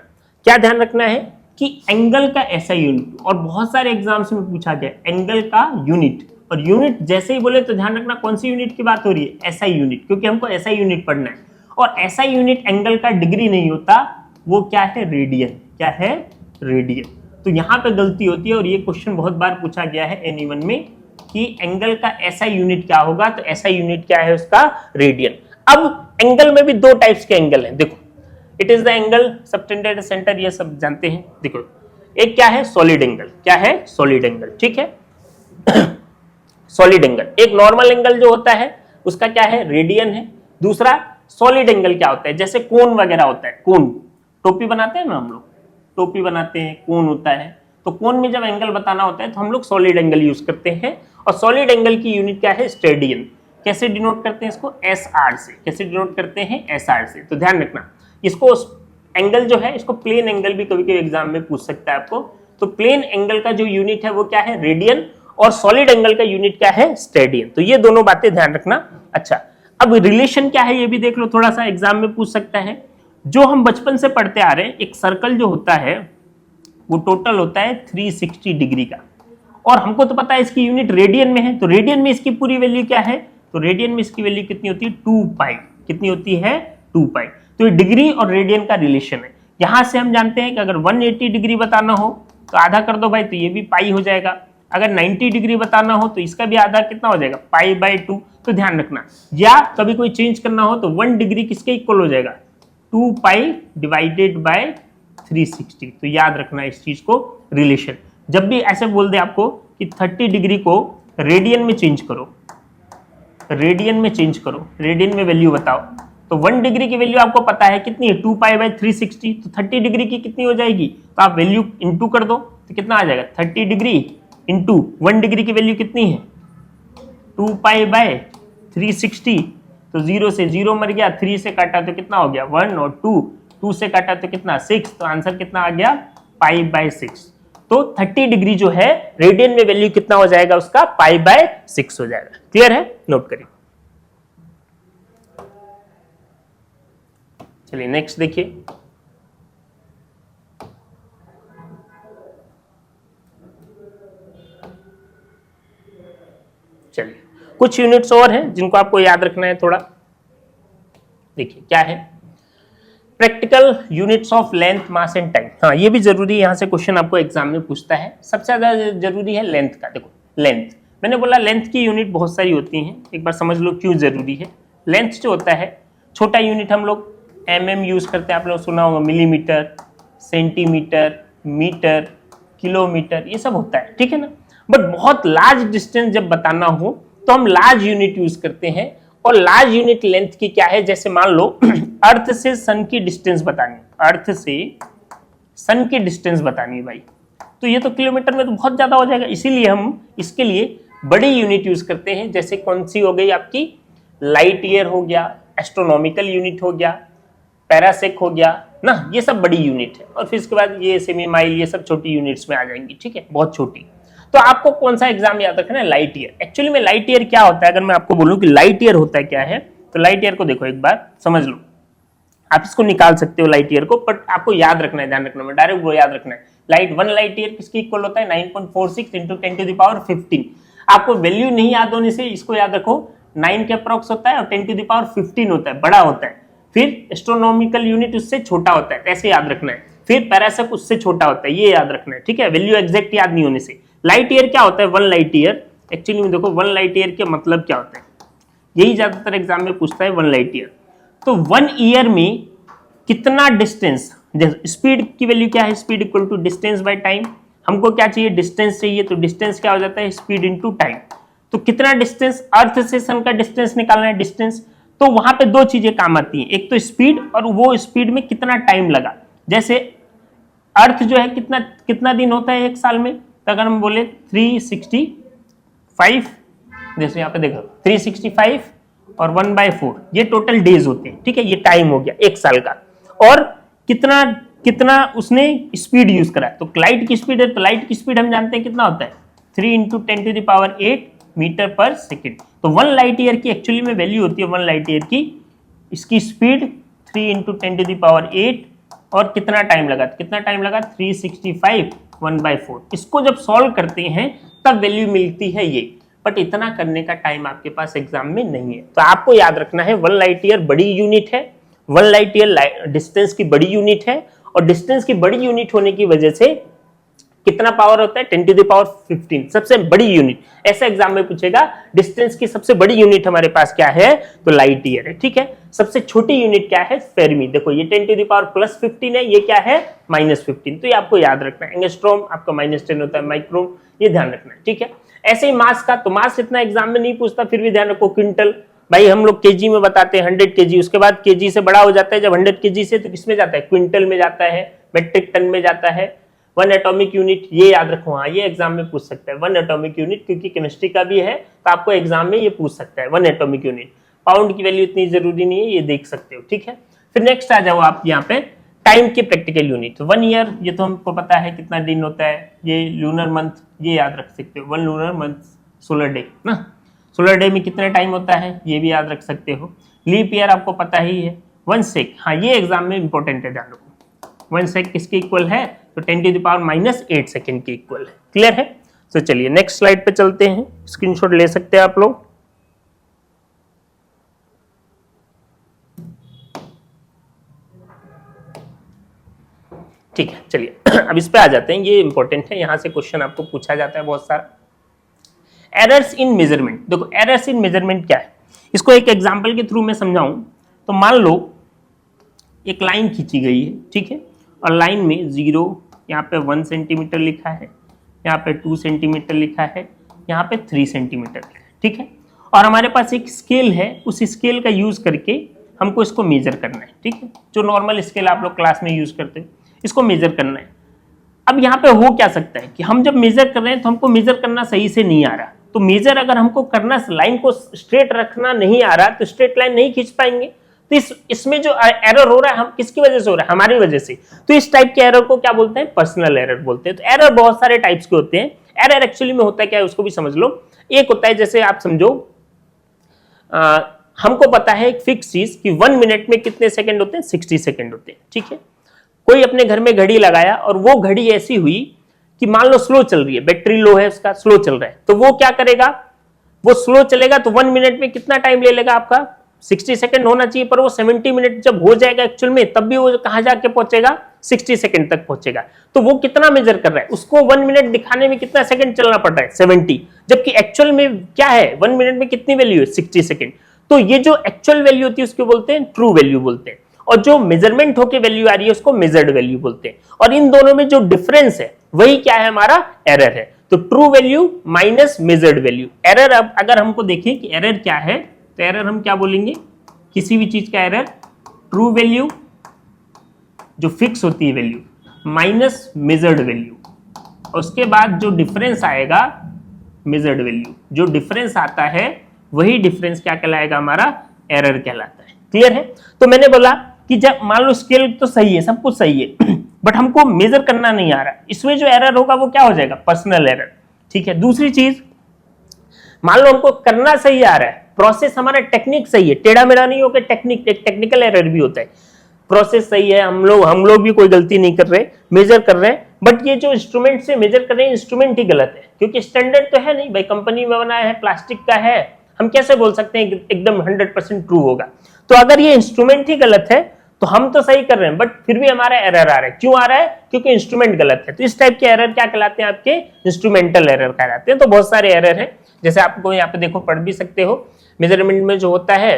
क्या ध्यान रखना है कि एंगल का SI यूनिट, और बहुत सारे एग्जाम्स में पूछा गया एंगल का यूनिट, और यूनिट जैसे ही बोले तो ध्यान रखना कौन सी यूनिट की बात हो रही है, SI यूनिट, क्योंकि हमको SI यूनिट पढ़ना है। और SI यूनिट एंगल का डिग्री नहीं होता, वो क्या है रेडियन, क्या है रेडियन। तो यहाँ पे गलती होती है, और ये क्वेश्चन बहुत बार पूछा गया है NE1 में कि एंगल का SI यूनिट क्या होगा, तो SI यूनिट क्या है उसका रेडियन। अब एंगल में भी 2 टाइप्स के एंगल हैं, देखो it is the angle subtended centre, ये सब जानते हैं। देखो एक क्या है सॉलिड एंगल, क्या है सॉलिड एंगल, ठीक है। सॉलिड एंगल, एक नॉर्मल एंगल जो होता है उसका क्या है रेडियन है। दूसरा सॉलिड एंगल क्या होता है, जैसे कोन वगैरह होता है, कोन टोपी बनाते हैं ना हम लोग, टोपी बनाते हैं, कोन होता है। तो कोन में जब एंगल बताना होता है तो हम लोग सॉलिड एंगल यूज करते हैं, और सॉलिड एंगल की यूनिट क्या है स्टेडियन। कैसे डिनोट करते हैं इसको, SR से। कैसे डिनोट करते हैं SR से। तो ध्यान रखना, इसको एंगल जो है इसको प्लेन एंगल भी कभी कभी एग्जाम में पूछ सकता है आपको। तो प्लेन एंगल का जो यूनिट है वो क्या है रेडियन, और सॉलिड एंगल का यूनिट क्या है स्टेडियन। तो ये दोनों बातें ध्यान रखना। अच्छा, अब रिलेशन क्या है ये भी देख लो, थोड़ा सा एग्जाम में पूछ सकता है। जो हम बचपन से पढ़ते आ रहे हैं, एक सर्कल जो होता है वो टोटल होता है 360 डिग्री का, और हमको तो पता है इसकी यूनिट रेडियन में है। तो रेडियन में इसकी पूरी वैल्यू क्या है, तो रेडियन में इसकी वैल्यू कितनी होती है 2 पाई। कितनी होती है 2 पाई। तो ये डिग्री और रेडियन का रिलेशन है। यहां से हम जानते हैं कि अगर 180 डिग्री बताना हो तो आधा कर दो भाई, तो ये भी पाई हो जाएगा। अगर 90 डिग्री बताना हो तो इसका भी आधा कितना हो जाएगा पाई/2। तो ध्यान रखना, या कभी कोई चेंज करना हो तो 1 डिग्री किसके इक्वल हो जाएगा 2 पाई डिवाइडेड बाय 360। तो याद रखना इस चीज को, रिलेशन। जब भी ऐसे बोल दे आपको कि 30 डिग्री को रेडियन में चेंज करो, रेडियन में चेंज करो, रेडियन में वैल्यू बताओ, तो 1 डिग्री की वैल्यू आपको पता है कितनी है 2 पाई बाय 360। तो 30 डिग्री की कितनी हो जाएगी, तो आप वैल्यू इनटू कर दो, तो कितना आ जाएगा 30 डिग्री इंटू 1 डिग्री की वैल्यू कितनी है 2 पाई बाय 360, तो 0 से 0 मर गया, 3 से काटा तो कितना हो गया 1 और 2 से काटा तो कितना 6, तो आंसर कितना आ गया पाई बाय 6। तो 30 डिग्री जो है रेडियन में वैल्यू कितना हो जाएगा उसका पाई बाय 6 हो जाएगा। क्लियर है, नोट करिए। चलिए नेक्स्ट देखिए, चलिए कुछ यूनिट्स और हैं जिनको आपको याद रखना है थोड़ा। देखिए क्या है, practical units of length mass and time. हाँ ये भी जरूरी है, यहाँ से क्वेश्चन आपको एग्जाम में पूछता है। सबसे ज्यादा जरूरी है लेंथ का। देखो लेंथ, मैंने बोला लेंथ की यूनिट बहुत सारी होती हैं, एक बार समझ लो क्यों जरूरी है। लेंथ जो होता है, छोटा यूनिट हम लोग mm यूज करते हैं, आप लोग सुना होगा मिलीमीटर, सेंटीमीटर, मीटर, किलोमीटर, ये सब होता है, ठीक है ना। बट बहुत लार्ज डिस्टेंस जब बताना हो तो हम लार्ज यूनिट यूज करते हैं। और लार्ज यूनिट लेंथ की क्या है, जैसे मान लो अर्थ से सन की डिस्टेंस बतानी, अर्थ से सन की डिस्टेंस बतानी है भाई, तो ये तो किलोमीटर में तो बहुत ज्यादा हो जाएगा, इसीलिए हम इसके लिए बड़ी यूनिट यूज करते हैं। जैसे कौन सी हो गई आपकी, लाइट ईयर हो गया, एस्ट्रोनॉमिकल यूनिट हो गया, पैरासेक हो गया ना, ये सब बड़ी यूनिट है। और फिर इसके बाद ये सेमी माइल, ये सब छोटी यूनिट्स में आ जाएंगी, ठीक है, बहुत छोटी। तो आपको कौन सा एग्जाम याद रखना है, लाइट ईयर। एक्चुअली में लाइट ईयर क्या होता है, अगर मैं आपको बोलूं कि लाइट ईयर होता है क्या है, तो लाइट ईयर को देखो एक बार समझ लो, आप इसको निकाल सकते हो लाइट ईयर को, बट आपको याद रखना है, ध्यान रखना है, डायरेक्ट वो याद रखना है। लाइट 1 लाइट ईयर किसकी इक्वल होता है 9.46 इंटू 10⁻15। आपको वैल्यू नहीं याद होने से इसको याद रखो, 9 के अप्रॉक्स होता है और 10⁻15 होता है, बड़ा होता है। फिर एस्ट्रोनॉमिकल यूनिट उससे छोटा होता है, ऐसे याद रखना है। फिर पैरासेक उससे छोटा होता है, ये याद रखना है, ठीक है, वैल्यू एग्जैक्ट याद नहीं होने से। लाइट ईयर क्या होता है, 1 लाइट ईयर। एक्चुअली में देखो 1 लाइट ईयर के मतलब क्या होता है, यही ज्यादातर एग्जाम में पूछता है 1 लाइट ईयर। तो 1 ईयर में कितना डिस्टेंस, स्पीड की वैल्यू क्या है, speed equal to distance by time. हमको क्या चाहिए, डिस्टेंस चाहिए, तो डिस्टेंस क्या हो जाता है, स्पीड इनटू टाइम। तो कितना डिस्टेंस, अर्थ से सन का डिस्टेंस निकालना है, डिस्टेंस। तो वहां पे दो चीजें काम आती हैं, एक तो स्पीड, और वो स्पीड में कितना टाइम लगा। जैसे अर्थ जो है कितना दिन होता है एक साल में, तो अगर हम बोले 365, जैसे यहाँ पे देखो 365 और 1/4, ये टोटल डेज होते हैं, ठीक है, ये टाइम हो गया एक साल का। और कितना उसने स्पीड यूज करा है, तो लाइट की स्पीड है, तो लाइट की स्पीड हम जानते हैं कितना होता है 3 इंटू 10⁸ मीटर पर सेकेंड। तो 1 लाइट ईयर की एक्चुअली में वैल्यू होती है, 1 लाइट ईयर की, इसकी स्पीड 3 इंटू 10⁸, और कितना टाइम लगा, 365 1/4। इसको जब सॉल्व करते हैं तब वैल्यू मिलती है ये, बट इतना करने का टाइम आपके पास एग्जाम में नहीं है। तो आपको याद रखना है 1 लाइट ईयर बड़ी यूनिट है, 1 लाइट ईयर डिस्टेंस की बड़ी यूनिट है, और डिस्टेंस की बड़ी यूनिट होने की वजह से कितना पावर होता है 10⁻15, सबसे बड़ी यूनिट। ऐसा एग्जाम में पूछेगा डिस्टेंस की सबसे बड़ी यूनिट हमारे पास क्या है, तो लाइट ईयर है, ठीक है। सबसे छोटी यूनिट क्या है, फेरमी। देखो ये 10⁻+15 है, ये क्या है -15, तो ये आपको याद रखना है। एंगस्ट्रॉम आपका -10 होता है, माइक्रोम, ये ध्यान रखना है, ठीक है। ऐसे ही मास का, तो मास इतना एग्जाम में नहीं पूछता, फिर भी ध्यान रखो। क्विंटल, भाई हम लोग केजी में बताते हैं 100 केजी, उसके बाद केजी से बड़ा हो जाता है जब 100 केजी से, तो किसमें जाता है, क्विंटल में जाता है, मेट्रिक टन में जाता है। 1 एटॉमिक यूनिट, ये याद रखो, हाँ ये एग्जाम में पूछ सकता है 1 एटॉमिक यूनिट, क्योंकि केमिस्ट्री का भी है, तो आपको एग्जाम में ये पूछ सकता है 1 एटॉमिक यूनिट। पाउंड की वैल्यू इतनी जरूरी नहीं है, ये देख सकते हो, ठीक है। फिर नेक्स्ट आ जाओ आप यहाँ पे टाइम के प्रैक्टिकल यूनिट। 1 ईयर, ये तो हमको पता है कितना दिन होता है, ये लूनर मंथ, ये याद रख सकते हो, 1 लूनर मंथ, सोलर डे ना, सोलर डे में कितना टाइम होता है, ये भी याद रख सकते हो। लीप ईयर आपको पता ही है। 1 सेक, हाँ ये एग्जाम में इंपॉर्टेंट है, ध्यान रखो। 1 सेक किसके इक्वल है, तो 10⁻⁻8 सेकेंड के इक्वल है। क्लियर है। तो चलिए नेक्स्ट स्लाइड पे चलते हैं, स्क्रीनशॉट ले सकते हैं आप लोग। ठीक है, चलिए अब इस पे आ जाते हैं, ये इंपॉर्टेंट है, यहां से क्वेश्चन आपको पूछा जाता है बहुत सारा। Errors in measurement. देखो एरर्स इन मेजरमेंट क्या है, इसको एक एग्जांपल के थ्रू मैं समझाऊं तो मान लो एक लाइन खींची गई है, ठीक है, और लाइन में 0, यहाँ पे 1 सेंटीमीटर लिखा है, यहाँ पे 2 सेंटीमीटर लिखा है, यहाँ पे 3 सेंटीमीटर लिखा है, ठीक है। और हमारे पास एक स्केल है, उस स्केल का यूज करके हमको इसको मेजर करना है, ठीक है, जो नॉर्मल स्केल आप लोग क्लास में यूज करते हो, इसको मेजर करना है। अब यहाँ पे हो क्या सकता है कि हम जब मेजर कर रहे हैं तो हमको मेजर करना सही से नहीं आ रहा, तो मेजर अगर हमको करना, लाइन को स्ट्रेट रखना नहीं आ रहा तो स्ट्रेट लाइन नहीं खींच पाएंगे। तो इसमें जो एरर हो रहा है हम किसकी वजह से हो रहा है, हमारी वजह से। तो इस टाइप के एरर को क्या बोलते हैं, पर्सनल एरर बोलते हैं। तो एरर बहुत सारे टाइप्स के होते हैं। एरर एक्चुअली में होता है क्या है उसको भी समझ लो। एक होता है जैसे आप समझो, हमको पता है एक फिक्स चीज कि 1 मिनट में कितने सेकंड होते हैं, 60 सेकंड होते हैं, ठीक है। कोई अपने घर में घड़ी लगाया और वो घड़ी ऐसी हुई कि मान लो स्लो चल रही है, बैटरी लो है उसका, स्लो चल रहा है, तो वो क्या करेगा, वो स्लो चलेगा तो 1 मिनट में कितना टाइम ले लेगा आपका, 60 सेकंड होना चाहिए, पर वो 70 मिनट जब हो जाएगा एक्चुअल में, तब भी वो कहां जाके पहुंचेगा, 60 सेकंड तक पहुंचेगा। तो वो कितना मेजर कर रहा है, उसको 1 मिनट दिखाने में कितना सेकंड चलना पड़ रहा है, 70, जबकि एक्चुअल में क्या है, 1 मिनट में कितनी वैल्यू है, 60 सेकंड। तो ये जो एक्चुअल वैल्यू होती है उसको बोलते हैं ट्रू वैल्यू बोलते हैं, और जो मेजरमेंट होके वैल्यू आ रही है उसको मेजर्ड वैल्यू बोलते हैं। और इन दोनों में जो डिफरेंस है वही क्या है, हमारा एरर है। तो true value minus measured value. Error अब अगर हमको देखें कि एरर क्या है, तो एरर हम क्या बोलेंगे, किसी भी चीज का एरर, ट्रू वैल्यू जो फिक्स होती है वैल्यू माइनस मेजर्ड वैल्यू, और उसके बाद जो डिफरेंस आएगा मेजर्ड वैल्यू, जो डिफरेंस आता है वही डिफरेंस क्या कहलाएगा, हमारा एरर कहलाता है। क्लियर है। तो मैंने बोला कि जब मान लो स्केल तो सही है, सब कुछ सही है, बट हमको मेजर करना नहीं आ रहा, इसमें जो एरर होगा वो क्या हो जाएगा, पर्सनल एरर, ठीक है। दूसरी चीज, मान लो हमको करना सही आ रहा है, प्रोसेस हमारा टेक्निक सही है, टेढ़ा मेढ़ा नहीं होकर टेक्निक, एक टेक्निकल एरर भी होता है, प्रोसेस सही है, हम लोग भी कोई गलती नहीं कर रहे, मेजर कर रहे हैं, बट ये जो इंस्ट्रूमेंट से मेजर कर रहे हैं इंस्ट्रूमेंट ही गलत है, क्योंकि स्टैंडर्ड तो है नहीं भाई, कंपनी में बनाया है, प्लास्टिक का है, हम कैसे बोल सकते हैं एकदम 100% ट्रू होगा। तो अगर ये इंस्ट्रूमेंट ही गलत है तो हम तो सही कर रहे हैं, बट फिर भी हमारा एरर आ रहा है, क्यों आ रहा है, क्योंकि इंस्ट्रूमेंट गलत है। तो इस टाइप के एरर क्या कहलाते हैं, आपके इंस्ट्रूमेंटल एरर कहलाते हैं। तो बहुत सारे एरर हैं, जैसे आपको यहाँ पे देखो, पढ़ भी सकते हो, मेजरमेंट में जो होता है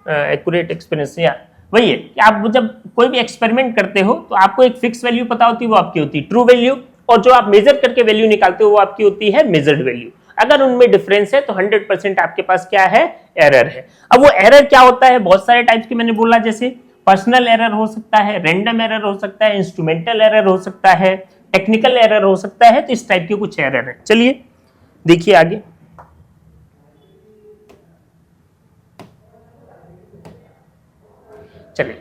एक्यूरेट एक्सपीरियंस, या वही है कि आप जब कोई भी एक्सपेरिमेंट करते हो तो आपको एक फिक्स वैल्यू पता होती है, वो आपकी होती है ट्रू वैल्यू, और जो आप मेजर करके वैल्यू निकालते हो वो आपकी होती है मेजर्ड वैल्यू। अगर उनमें डिफरेंस है तो 100% आपके पास क्या है, एरर है। अब वो एरर क्या होता है, बहुत सारे टाइप्स के मैंने बोला, जैसे पर्सनल एरर हो सकता है, रैंडम एरर हो सकता है, इंस्ट्रूमेंटल एरर हो सकता है, टेक्निकल एरर हो सकता है। तो इस टाइप के कुछ एरर है। चलिए देखिए आगे, चलिए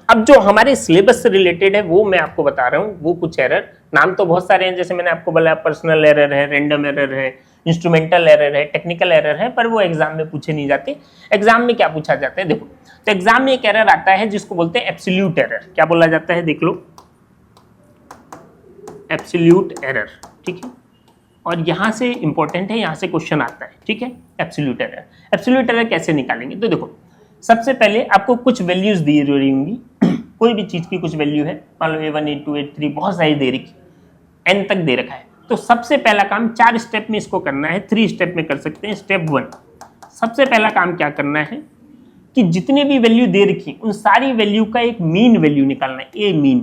अब जो हमारे सिलेबस से रिलेटेड है वो मैं आपको बता रहा हूँ, वो कुछ एरर, नाम तो बहुत सारे हैं, जैसे मैंने आपको बोला पर्सनल एरर है, रैंडम एरर है, इंस्ट्रूमेंटल एरर है, टेक्निकल एरर है, पर वो एग्जाम में पूछे नहीं जाते। एग्जाम में क्या पूछा जाता है, देखो, तो एग्जाम में एक एरर आता है जिसको बोलते हैं एब्सोल्यूट एरर। क्या बोला जाता है, देख लो, एब्सोल्यूट एरर, ठीक है। और यहां से इंपॉर्टेंट है, यहां से क्वेश्चन आता है, ठीक है। एब्सोल्यूट एरर, एब्सोल्यूट एरर कैसे निकालेंगे, तो देखो, सबसे पहले आपको कुछ वैल्यूज दी रही होंगी, कोई भी चीज की कुछ वैल्यू है, मान लो A1 A2 A3 बहुत सारी दे रखी, n तक दे रखा है। तो सबसे पहला काम 4 स्टेप में इसको करना है, 3 स्टेप में कर सकते हैं। स्टेप 1, सबसे पहला काम क्या करना है कि जितने भी वैल्यू दे रखी उन सारी वैल्यू का एक मीन वैल्यू निकालना है, ए मीन।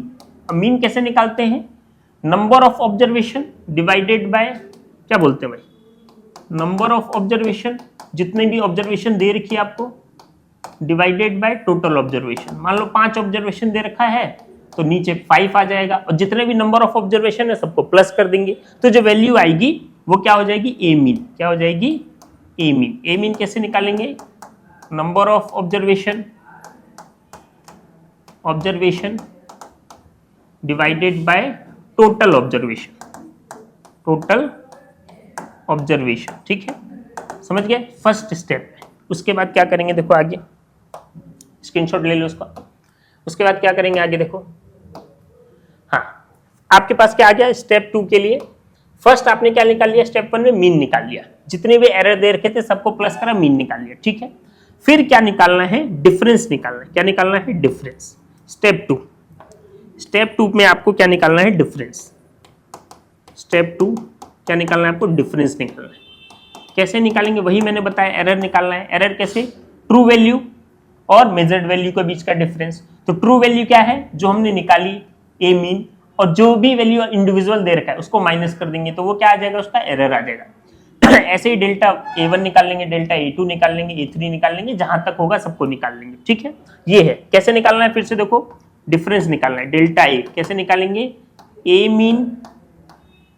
अब मीन कैसे निकालते हैं, number of observation divided by, क्या बोलते हैं भाई, नंबर ऑफ ऑब्जर्वेशन, जितने भी ऑब्जर्वेशन दे रखी है आपको, डिवाइडेड बाय टोटल ऑब्जर्वेशन। मान लो 5 ऑब्जर्वेशन दे रखा है तो नीचे 5 आ जाएगा, और जितने भी नंबर ऑफ ऑब्जर्वेशन है सबको प्लस कर देंगे, तो जो वैल्यू आएगी वो क्या हो जाएगी, ए मीन। क्या हो जाएगी, ए मीन। ए मीन कैसे निकालेंगे, number of observation divided by total observation, ठीक है, समझ गए, फर्स्ट स्टेप। उसके बाद क्या करेंगे, देखो आगे, स्क्रीनशॉट ले लो उसका। उसके बाद क्या करेंगे आगे, देखो, हाँ, आपके पास क्या आ गया स्टेप 2 के लिए। फर्स्ट आपने क्या निकाल लिया, स्टेप 1 में मीन निकाल लिया, जितने भी एरर दे रखे थे सबको प्लस करा, मीन निकाल लिया, ठीक है। फिर क्या निकालना है, डिफरेंस निकालना है। क्या निकालना है, डिफरेंस। स्टेप 2 में आपको क्या निकालना है, डिफरेंस। स्टेप 2 क्या निकालना है आपको, डिफरेंस निकालना है। कैसे निकालेंगे, वही मैंने बताया, एरर निकालना है। एरर कैसे, ट्रू वैल्यू और मेजर्ड वैल्यू के बीच का डिफरेंस। तो ट्रू वैल्यू क्या है, जो हमने निकाली, ए मीन, और जो भी वैल्यू इंडिविजुअल दे रखा है उसको माइनस कर देंगे, तो वो क्या आ जाएगा, उसका एरर आ जाएगा। ऐसे ही डेल्टा A1 निकाल लेंगे, डेल्टा A2 निकाल लेंगे, A3 निकाल लेंगे, जहां तक होगा सबको निकाल लेंगे, ठीक है। ये है कैसे निकालना है, फिर से देखो, डिफरेंस निकालना है। डेल्टा ए कैसे निकालेंगे, ए मीन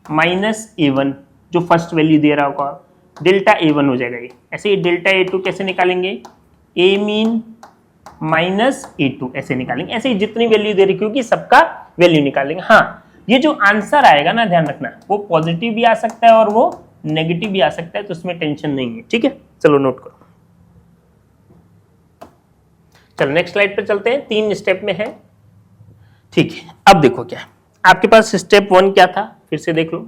माइनस A1 जो फर्स्ट वैल्यू दे रहा होगा, डेल्टा A1 हो जाएगा ये। ऐसे ही डेल्टा A2 कैसे निकालेंगे, ए मीन माइनस A2 ऐसे निकालेंगे। ऐसे ही जितनी वैल्यू दे रही, क्योंकि सबका वैल्यू निकालेंगे। हाँ, ये जो आंसर आएगा ना, ध्यान रखना, वो पॉजिटिव भी आ सकता है और वो नेगेटिव भी आ सकता है, तो उसमें टेंशन नहीं है, ठीक है। चलो नोट करो। चलो नेक्स्ट स्लाइड पर चलते हैं, 3 स्टेप में है, ठीक है। अब देखो क्या है आपके पास, स्टेप 1 क्या था, फिर से देख लो।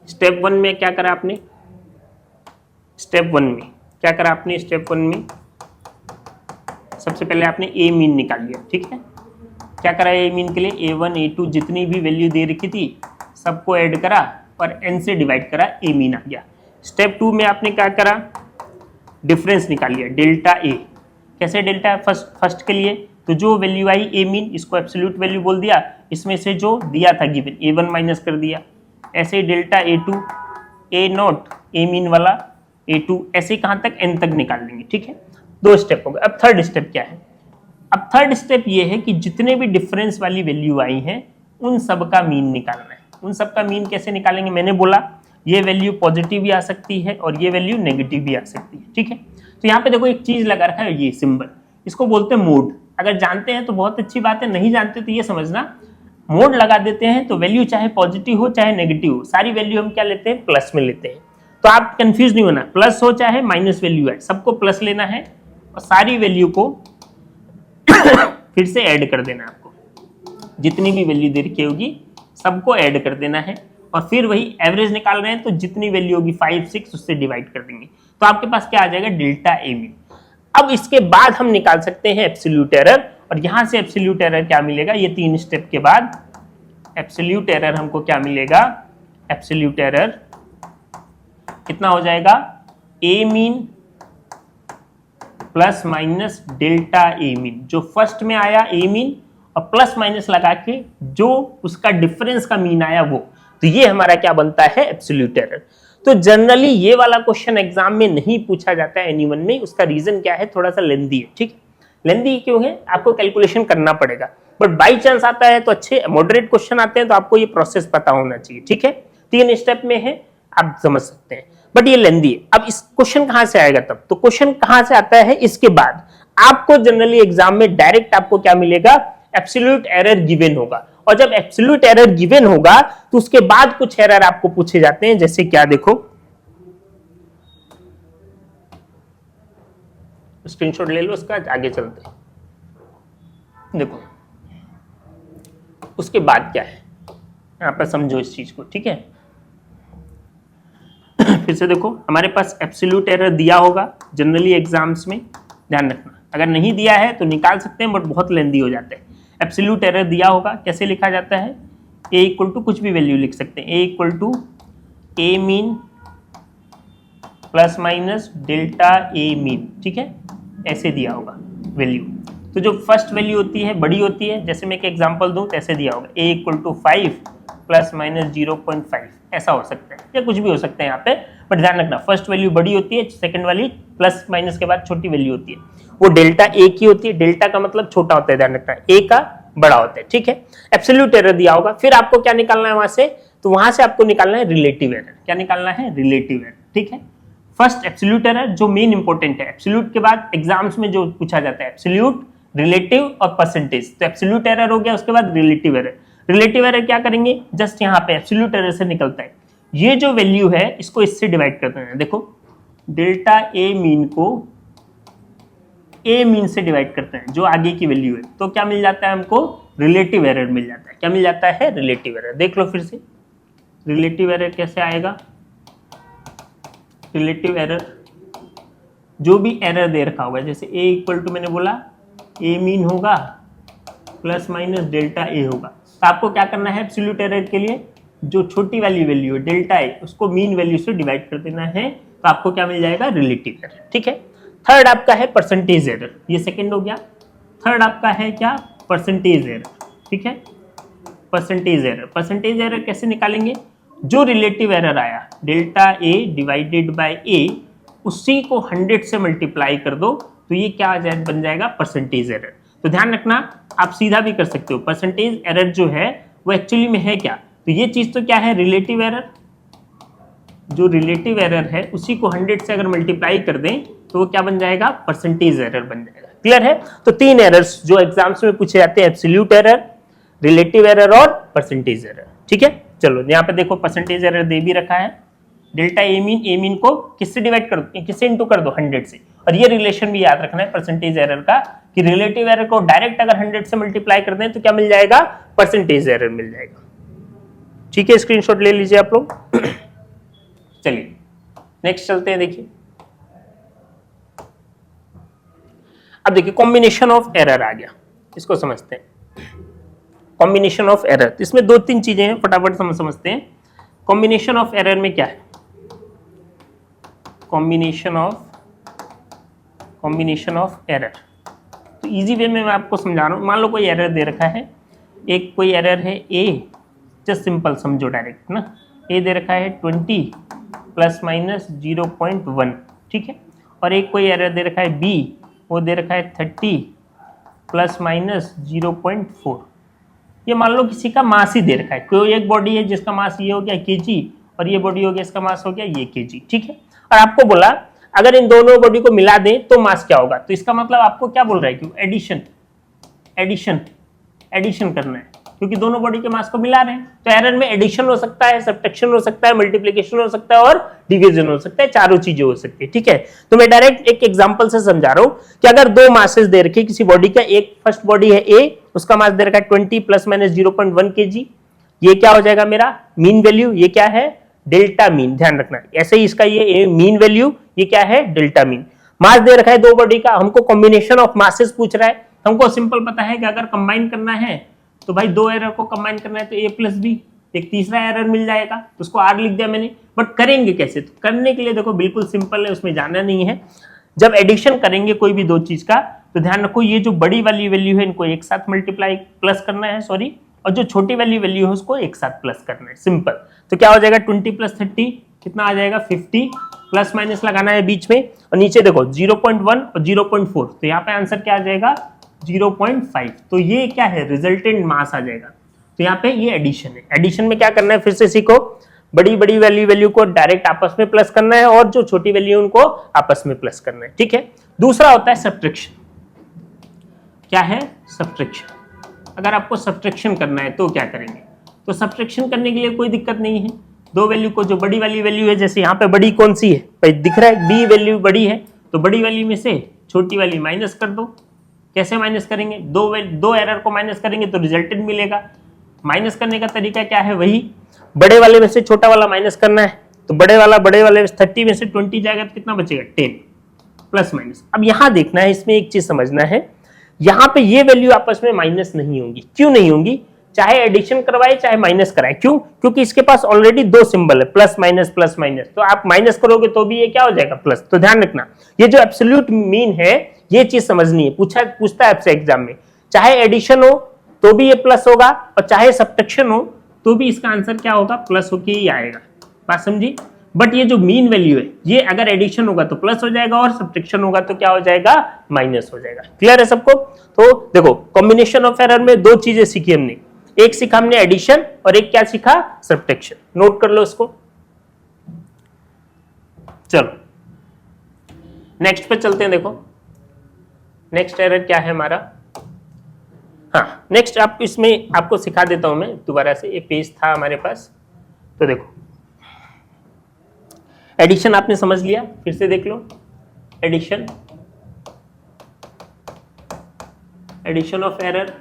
स्टेप 1 में क्या करा आपने, स्टेप 1 में क्या करा आपने, स्टेप 1 में सबसे पहले आपने ए मीन निकाल लिया, ठीक है। क्या करा ए मीन के लिए, A1 A2 जितनी भी वैल्यू दे रखी थी सबको ऐड करा और n से डिवाइड करा, ए मीन आ गया। स्टेप 2 में आपने क्या करा, डिफरेंस निकाल लिया, डेल्टा ए। कैसे डेल्टा, फर्स्ट के लिए तो जो वैल्यू आई ए मीन, इसको एब्सोल्यूट वैल्यू बोल दिया, इसमें से जो दिया था गिवन A1 माइनस कर दिया। ऐसे ही delta A2, A naught A mean वाला A2, ऐसे कहाँ तक, n तक निकाल लेंगे, ठीक है। 2 स्टेप हो गए। अब थर्ड स्टेप क्या है, अब थर्ड स्टेप ये है कि जितने भी डिफरेंस वाली वैल्यू आई हैं उन सब का मीन निकालना है। उन सब का मीन कैसे निकालेंगे, मैंने बोला ये वैल्यू पॉजिटिव भी आ सकती है और ये वैल्यू नेगेटिव भी आ सकती है, ठीक है। तो यहाँ पे देखो एक चीज लगा रखा है, ये सिंबल, इसको बोलते हैं मोड। अगर जानते हैं तो बहुत अच्छी बात है, नहीं जानते तो ये समझना, मोड लगा देते हैं तो वैल्यू चाहे पॉजिटिव हो चाहे नेगेटिव हो, सारी वैल्यू हम क्या लेते हैं, प्लस में लेते हैं। तो आप कंफ्यूज नहीं होना, प्लस हो चाहे माइनस वैल्यू है, सबको प्लस लेना है और सारी वैल्यू को फिर से ऐड कर देना। आपको जितनी भी वैल्यू दे रखी होगी सबको ऐड कर देना है और फिर वही एवरेज निकाल रहे हैं तो जितनी वैल्यू होगी 5 6 उससे डिवाइड कर देंगे, तो आपके पास क्या आ जाएगा, डेल्टा ए मीन। अब इसके बाद हम निकाल सकते हैं एब्सोल्यूट एरर, और यहां से एब्सोल्यूट एरर क्या मिलेगा, ये 3 स्टेप के बाद एब्सोल्यूट एरर हमको क्या मिलेगा, एब्सोल्यूट एरर कितना हो जाएगा, ए mean plus minus delta A mean. जो फर्स्ट में आया ए मीन और प्लस माइनस लगा के जो उसका डिफरेंस का मीन आया वो, तो ये हमारा क्या बनता है, एब्सोल्यूट एरर। तो जनरली ये वाला क्वेश्चन एग्जाम में नहीं पूछा जाता है एनीवन में, उसका रीजन क्या है, थोड़ा सा लेंदी है, ठीक। लेंदी क्यों है, आपको कैलकुलेशन करना पड़ेगा, बट बाई चांस आता है तो अच्छे मॉडरेट क्वेश्चन आते हैं तो आपको ये प्रोसेस पता होना चाहिए, ठीक है। 3 स्टेप में है, आप समझ सकते हैं, बट ये लेंदी है। अब इस क्वेश्चन कहां से आएगा, तब तो क्वेश्चन कहां से आता है, इसके बाद आपको जनरली एग्जाम में डायरेक्ट आपको क्या मिलेगा, एब्सोल्यूट एरर गिवन होगा। और जब एब्सोल्यूट एरर गिवन होगा तो उसके बाद कुछ एरर आपको पूछे जाते हैं, जैसे क्या, देखो स्क्रीनशॉट ले लो उसका, आगे चलते हैं। देखो उसके बाद क्या है, यहां पर समझो इस चीज को, ठीक है। फिर से देखो, हमारे पास एब्सोल्यूट एरर दिया होगा जनरली एग्जाम्स में, ध्यान रखना। अगर नहीं दिया है तो निकाल सकते हैं, बट बहुत लेंदी हो जाता है। एब्सोल्यूट एरर दिया होगा, कैसे लिखा जाता है, ए इक्वल टू कुछ भी वैल्यू लिख सकते हैं, A equal to A mean plus minus delta A mean, ठीक है, ऐसे दिया होगा वैल्यू। तो जो फर्स्ट वैल्यू होती है बड़ी होती है, जैसे मैं एक एग्जांपल दूं तो ऐसे दिया होगा, ए इक्वल टू 5 प्लस माइनस 0.5, ऐसा हो सकता है या कुछ भी हो सकता है यहाँ पे, बट ध्यान रखना फर्स्ट वैल्यू बड़ी होती है, सेकंड वाली प्लस माइनस के बाद छोटी वैल्यू होती है, वो डेल्टा ए की होती है। डेल्टा का मतलब छोटा होता है, ध्यान रखना, ए का बड़ा होता है, ठीक है। एब्सोल्यूट एरर दिया होगा, फिर आपको क्या निकालना है वहां से, तो वहां से आपको निकालना है रिलेटिव एरर। क्या निकालना है, रिलेटिव एरर, ठीक है। फर्स्ट एब्सोल्यूट एरर जो मेन इंपॉर्टेंट है, एब्सोल्यूट के बाद एग्जाम्स में जो पूछा जाता है एब्सोल्यूट, रिलेटिव और परसेंटेज। तो एब्सोल्यूट एरर हो गया, उसके बाद रिलेटिव एरर। रिलेटिव एरर क्या करेंगे, जस्ट यहाँ पे एब्सोल्यूट एरर से निकलता है, ये जो वैल्यू है इसको इससे डिवाइड करते हैं। देखो डेल्टा ए मीन को ए मीन से डिवाइड करते हैं, जो आगे की वैल्यू है, तो क्या मिल जाता है हमको, रिलेटिव एरर मिल जाता है। क्या मिल जाता है, रिलेटिव एरर। देख लो फिर से, रिलेटिव एरर कैसे आएगा, रिलेटिव एरर जो भी एरर दे रखा होगा, जैसे ए इक्वल टू मैंने बोला ए मीन होगा प्लस माइनस डेल्टा ए होगा, तो आपको क्या करना है, एब्सोल्यूट एरर के लिए जो छोटी वाली वैल्यू है डेल्टा ए, उसको मीन वैल्यू से डिवाइड कर देना है, तो आपको क्या मिल जाएगा, रिलेटिव एरर, ठीक है। थर्ड आपका है परसेंटेज एरर, ये सेकंड हो गया। थर्ड आपका है क्या, परसेंटेज एरर, ठीक है। परसेंटेज एरर, परसेंटेज एरर कैसे निकालेंगे, जो रिलेटिव एरर आया डेल्टा ए डिवाइडेड बाय ए, उसी को 100 से मल्टीप्लाई कर दो, तो ये क्या बन जाएगा, परसेंटेज एरर। तो ध्यान रखना, आप सीधा भी कर सकते हो, परसेंटेज एरर जो है वो एक्चुअली में है क्या? तो ये चीज तो क्या है, रिलेटिव एरर। जो रिलेटिव एरर है उसी को 100 से अगर मल्टीप्लाई कर दें तो वो क्या बन जाएगा, परसेंटेज एरर बन जाएगा। क्लियर है? तो 3 एरर्स जो एग्जाम्स में पूछे जाते हैं, एब्सोल्यूट एरर, रिलेटिव एरर और परसेंटेज एरर। ठीक है, चलो यहाँ पे देखो परसेंटेज एरर दे भी रखा है, डेल्टा ए मीन को किससे डिवाइड कर दो, किससे इंटू कर दो, 100 से। और ये रिलेशन भी याद रखना है परसेंटेज एरर का कि रिलेटिव एरर को डायरेक्ट अगर 100 से मल्टीप्लाई कर दें तो क्या मिल जाएगा, परसेंटेज एरर मिल जाएगा। ठीक है, स्क्रीनशॉट ले लीजिए आप लोग। चलिए नेक्स्ट चलते हैं। देखिए अब देखिए कॉम्बिनेशन ऑफ एरर आ गया, इसको समझते हैं। कॉम्बिनेशन ऑफ एरर, इसमें 2-3 चीजें हैं, फटाफट समझते हैं। कॉम्बिनेशन ऑफ एरर में क्या है, कॉम्बिनेशन ऑफ एरर। तो इजी वे में मैं आपको समझा रहा हूं। मान लो कोई एरर दे रखा है, एक कोई एरर है ए, जस्ट सिंपल समझो डायरेक्ट ना, ए दे रखा है 20 ± 0.1। ठीक है, और एक कोई एरर दे रखा है बी, वो दे रखा है 30 ± 0.4। ये मान लो किसी का मास ही दे रखा है, कोई एक बॉडी है जिसका मास ये हो गया kg और ये बॉडी हो गया, इसका मास हो गया ये kg। ठीक है, और आपको बोला अगर इन दोनों बॉडी को मिला दें तो मास क्या होगा। तो इसका मतलब आपको क्या बोल रहा है कि एडिशन करना है, क्योंकि दोनों बॉडी के मास को मिला रहे हैं। तो एरर में एडिशन हो सकता है, सब्ट्रैक्शन हो सकता है, मल्टीप्लिकेशन हो सकता है और डिवीजन हो सकता है, चारों चीजें हो सकती है। ठीक है, तो मैं डायरेक्ट एक एग्जांपल से समझा रहा हूं कि अगर 2 मासेस दे रखे किसी बॉडी का, एक फर्स्ट बॉडी है ए, उसका मास दे रखा है 20 ± 0.1 kg, ये क्या हो जाएगा मेरा मीन वैल्यू, ये क्या है डेल्टा मीन, ध्यान रखना। ऐसे ही इसका ये मीन वैल्यू, ये क्या है डेल्टा मीन। मास दे रखा है 2 बॉडी का, हमको कॉम्बिनेशन ऑफ मासेस पूछ रहा है। हमको सिंपल पता है कि अगर कंबाइन करना है तो भाई 2 एरर को कंबाइन करना है तो a + b, एक तीसरा एरर मिल जाएगा, तो उसको r लिख दिया मैंने। बट करेंगे कैसे, तो करने के लिए देखो बिल्कुल सिंपल है, उसमें जाना नहीं है। जब एडिशन करेंगे कोई भी 2 चीज का, तो ध्यान रखो ये जो बड़ी वाली वैल्यू है इनको एक साथ मल्टीप्लाई प्लस करना है, सॉरी, और जो छोटी वाली वैल्यू है उसको एक साथ प्लस करना है, सिंपल। तो क्या हो जाएगा 20 + 30 कितना आ जाएगा 50, प्लस माइनस लगाना है बीच में, और नीचे देखो 0.1 और 0.4, तो यहाँ पे आंसर क्या आ जाएगा 0.5। तो ये क्या है रिजल्टेंट मास आ जाएगा। तो यहाँ पे ये एडिशन है। एडिशन में क्या करना है, फिर से सीखो, बड़ी बड़ी वैल्यू को डायरेक्ट आपस में प्लस करना है और जो छोटी वैल्यू उनको आपस में प्लस करना है। ठीक है, दूसरा होता है सब्ट्रैक्शन। क्या है सब्ट्रैक्शन। अगर आपको सब्ट्रैक्शन करना है तो क्या करेंगे, तो सब्ट्रैक्शन करने के लिए कोई दिक्कत नहीं है। 2 वैल्यू को, जो बड़ी वाली वैल्यू है, जैसे यहाँ पे बड़ी कौन सी है भाई दिख रहा है, बी वैल्यू बड़ी है, तो बड़ी वाली में से छोटी वाली माइनस कर दो। कैसे माइनस करेंगे, 2 एरर को माइनस करेंगे तो रिजल्टेंट मिलेगा। माइनस करने का तरीका क्या है, वही बड़े वाले में से छोटा वाला माइनस करना है। तो बड़े वाले 30 में से 20 जाएगा तो कितना बचेगा 10, प्लस माइनस। अब यहां देखना है, इसमें एक चीज समझना है, यहां पे ये वैल्यू आपस में माइनस नहीं होंगी। क्यों नहीं होंगी, चाहे एडिशन करवाए चाहे माइनस कराए, क्यों, क्योंकि इसके पास ऑलरेडी 2 सिंबल है, प्लस माइनस, तो आप माइनस करोगे तो भी ये क्या हो जाएगा प्लस। तो ध्यान रखना, ये जो एब्सोल्यूट मीन है ये चीज समझनी है। पूछता है आपसे एग्जाम में, चाहे एडिशन हो तो भी ये प्लस होगा और चाहे सब्ट्रैक्शन हो तो भी इसका आंसर क्या होगा, प्लस होके ही आएगा। बात समझी। बट ये जो मीन वैल्यू है, ये अगर एडिशन होगा तो प्लस हो जाएगा और सब्ट्रैक्शन होगा तो क्या हो जाएगा, माइनस हो जाएगा। क्लियर है सबको। तो देखो कॉम्बिनेशन ऑफ एरर में 2 चीजें सीखी हमने, एक सीखा हमने एडिशन और एक क्या सीखा, सब्ट्रैक्शन। नोट कर लो इसको। चलो नेक्स्ट पे चलते हैं। देखो नेक्स्ट एरर क्या है हमारा, हाँ नेक्स्ट आप इसमें आपको सिखा देता हूं मैं दोबारा से, ये पेज था हमारे पास। तो देखो एडिशन आपने समझ लिया, फिर से देख लो। एडिशन ऑफ एरर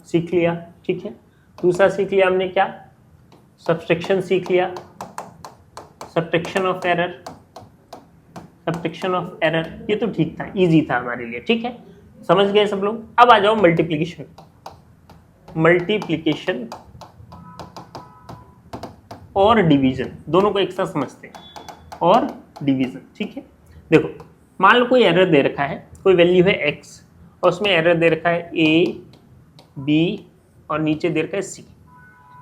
सीख लिया, ठीक है। दूसरा सीख लिया हमने क्या, सब्ट्रैक्शन सीख लिया, सब्ट्रैक्शन ऑफ एरर, ये तो ठीक था, इजी था हमारे लिए, ठीक है, समझ गए सब लोग। अब आ जाओ मल्टीप्लिकेशन और डिवीजन, दोनों को एक साथ समझते हैं, और डिवीजन, ठीक है। देखो मान लो कोई एरर दे रखा है, कोई वैल्यू है x और उसमें एरर दे रखा है a, b और नीचे दे रखा है c,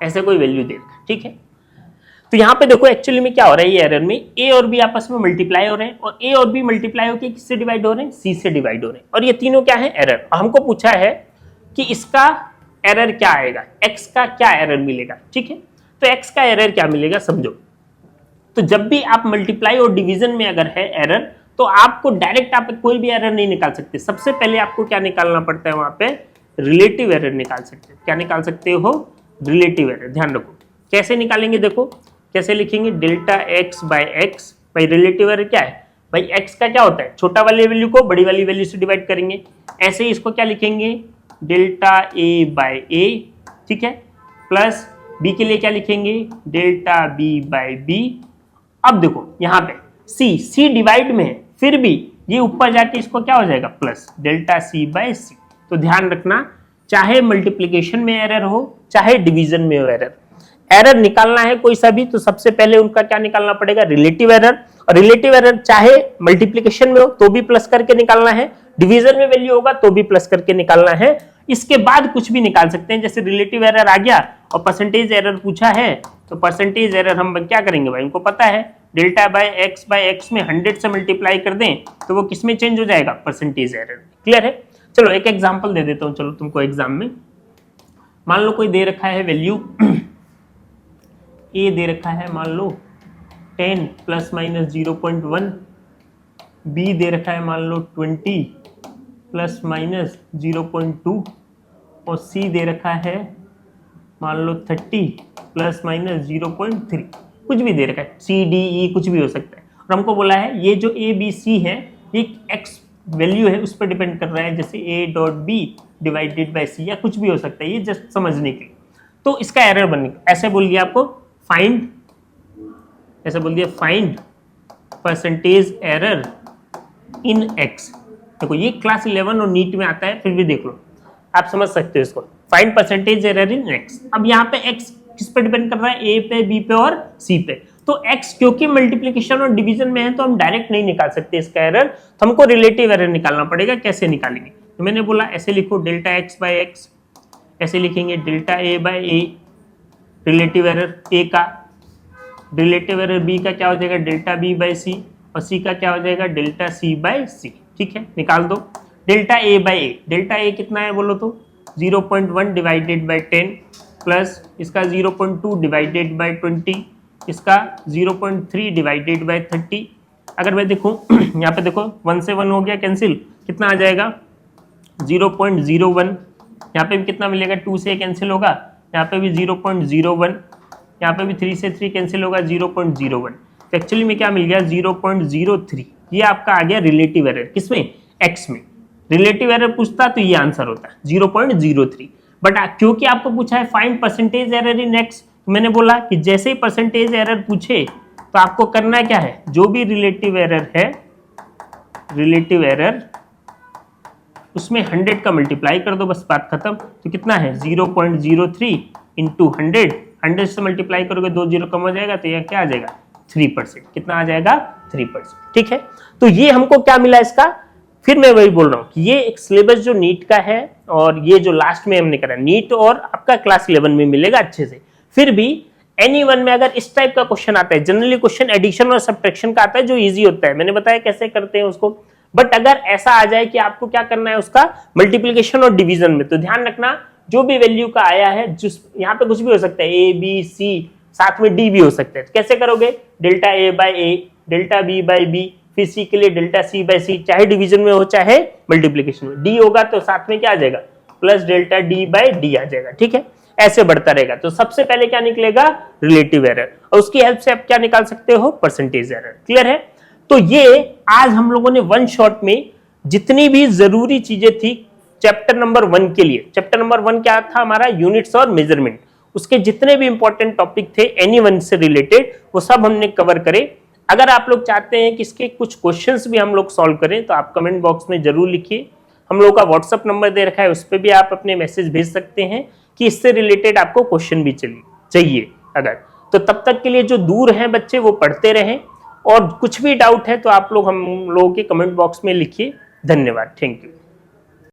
ऐसे कोई वैल्यू दे रखा है, ठीक है। तो यहाँ पे देखो एक्चुअली में क्या हो रहा है, ये एरर में a और b आपस में मल्टीप्लाई हो रहे हैं और a और b मल्टीप्लाई होकर किससे डिवाइड हो रहे हैं, c से डिवाइड हो रहे हैं, और ये तीनों क्या है एरर। हमको पूछा है कि इसका एरर क्या आएगा, एक्स का क्या एरर मिलेगा। ठीक है, तो एक्स का एरर क्या मिलेगा समझो। तो जब भी आप मल्टीप्लाई और डिवीजन में अगर है एरर, तो आपको डायरेक्ट आप कोई भी एरर नहीं निकाल सकते। सबसे पहले आपको क्या निकालना पड़ता है, वहां पे रिलेटिव एरर निकाल सकते हो। क्या निकाल सकते हो, रिलेटिव एरर। ध्यान रखो कैसे निकालेंगे, देखो कैसे लिखेंगे, डेल्टा एक्स बाय एक्स। भाई रिलेटिव एरर क्या है, भाई एक्स का क्या होता है, छोटा वाली वैल्यू को बड़ी वाली वैल्यू से डिवाइड करेंगे। ऐसे ही इसको क्या लिखेंगे, डेल्टा ए बाय ए। ठीक है, प्लस बी के लिए क्या लिखेंगे, डेल्टा बी बाय बी। अब देखो यहाँ पे सी डिवाइड में है, फिर भी ये ऊपर जाके इसको क्या हो जाएगा, प्लस डेल्टा सी बाय सी। तो ध्यान रखना, चाहे मल्टीप्लिकेशन में एरर हो चाहे डिवीजन में हो एरर निकालना है कोई सा भी, तो सबसे पहले उनका क्या निकालना पड़ेगा, रिलेटिव एरर। और रिलेटिव एरर चाहे मल्टीप्लिकेशन में हो तो भी प्लस करके निकालना है, डिवीजन में वैल्यू होगा तो भी प्लस करके निकालना है। इसके बाद कुछ भी निकाल सकते हैं, जैसे रिलेटिव एरर आ गया और परसेंटेज एरर पूछा है, तो परसेंटेज एरर हम क्या करेंगे भाई, उनको पता है डेल्टा बाय एक्स में 100 से मल्टीप्लाई कर दें तो वो किस में चेंज हो जाएगा, परसेंटेज एरर। क्लियर है। चलो एक एग्जांपल दे देता हूं, चलो तुमको एग्जाम में मान लो कोई दे रखा है वैल्यू ए दे रखा है, मान लो 10 प्लस माइनस 0.1, बी दे रखा है मान लो 20 प्लस माइनस 0.2, और सी दे रखा है मान लो 30 प्लस माइनस 0.3। कुछ भी दे रखा है, सी डी ई कुछ भी हो सकता है। और हमको बोला है ये जो ए बी सी है ये एक्स वैल्यू है उस पर डिपेंड कर रहा है, जैसे A dot B divided by C या कुछ भी हो सकता है, ये जस्ट समझने के लिए। तो इसका एरर बनेगा, ऐसे बोल दिया आपको फाइंड, ऐसे बोल दिया find percentage error in x. देखो ये क्लास 11 और नीट में आता है, फिर भी देख लो आप समझ सकते हो इसको, find percentage error in x. अब यहाँ पे एक्स किस पे डिपेंड कर रहा है, ए पे, बी पे और सी पे। तो एक्स क्योंकि मल्टीप्लिकेशन और डिवीजन में है तो हम डायरेक्ट नहीं निकाल सकते इसका एरर, तो हमको रिलेटिव एरर निकालना पड़ेगा। कैसे निकालेंगे, तो मैंने बोला ऐसे लिखो डेल्टा एक्स बाय एक्स, ऐसे लिखेंगे delta A bye A, relative error ए का, रिलेटिव एरर बी का क्या हो जाएगा, डेल्टा बी बाय सी, और सी का क्या हो जाएगा, डेल्टा सी बाय सी। ठीक है, निकाल दो delta A bye A. Delta A कितना है बोलो तो 0.1 डिवाइडेड बाय 10 प्लस इसका 0.2 डिवाइडेड बाय 20, इसका 0.3 डिवाइडेड बाय 30। अगर मैं देखूं यहाँ पे देखो 1 से 1 हो गया कैंसिल, कितना आ जाएगा 0.01। यहाँ पे भी कितना मिलेगा, 2 से कैंसिल होगा, यहाँ पे भी 0.01, यहाँ पे भी 3 से 3 कैंसिल होगा 0.01। तो एक्चुअली में क्या मिल गया 0.03। ये आपका आ गया रिलेटिव एरर, किसमें, एक्स में। रिलेटिव एरर पूछता तो ये आंसर होता है 0.03, बट क्योंकि आपको पूछा है find percentage error in x, तो मैंने बोला कि जैसे ही परसेंटेज एरर पूछे तो आपको करना क्या है, जो भी रिलेटिव एरर है, रिलेटिव एरर उसमें 100 का मल्टीप्लाई कर दो, बस बात खत्म। तो कितना है 0.03 इंटू 100 से मल्टीप्लाई करोगे 2 जीरो कम हो जाएगा, तो यह क्या आ जाएगा 3%। कितना आ जाएगा 3%। ठीक है, तो ये हमको क्या मिला इसका, फिर मैं वही बोल रहा हूँ कि ये एक सिलेबस जो नीट का है और ये जो लास्ट में हमने करा नीट और आपका क्लास 11 में मिलेगा अच्छे से। फिर भी एनी वन में अगर इस टाइप का क्वेश्चन आता है, जनरली क्वेश्चन एडिशन और सब्ट्रैक्शन का आता है जो इजी होता है, मैंने बताया कैसे करते हैं उसको। बट अगर ऐसा आ जाए कि आपको क्या करना है उसका मल्टीप्लिकेशन और डिवीजन में, तो ध्यान रखना जो भी वैल्यू का आया है, जिस यहाँ पे कुछ भी हो सकता है, ए बी सी, साथ में डी भी हो सकता है। तो कैसे करोगे, delta A bye A, delta B bye B, फिर सी के लिए डेल्टा सी बाय सी, चाहे डिवीजन में हो चाहे मल्टीप्लिकेशन में। डी होगा तो साथ में क्या आ जाएगा, plus delta D by D आ जाएगा। ठीक है, ऐसे बढ़ता रहेगा। तो सबसे पहले क्या निकलेगा, रिलेटिव एरर, और उसकी हेल्प से आप क्या निकाल सकते हो, परसेंटेज एरर। क्लियर है। तो ये आज हम लोगों ने वन शॉट में जितनी भी जरूरी चीजें थी चैप्टर नंबर 1 के लिए, चैप्टर नंबर 1 क्या था हमारा, यूनिट्स और मेजरमेंट, उसके जितने भी इंपॉर्टेंट टॉपिक थे एनी वन से रिलेटेड, वो सब हमने कवर करे। अगर आप लोग चाहते हैं कि इसके कुछ क्वेश्चंस भी हम लोग सॉल्व करें तो आप कमेंट बॉक्स में जरूर लिखिए। हम लोग का व्हाट्सअप नंबर दे रखा है, उस पर भी आप अपने मैसेज भेज सकते हैं कि इससे रिलेटेड आपको क्वेश्चन भी चाहिए अगर। तो तब तक के लिए जो दूर हैं बच्चे वो पढ़ते रहें, और कुछ भी डाउट है तो आप लोग हम लोगों के कमेंट बॉक्स में लिखिए। धन्यवाद, थैंक यू।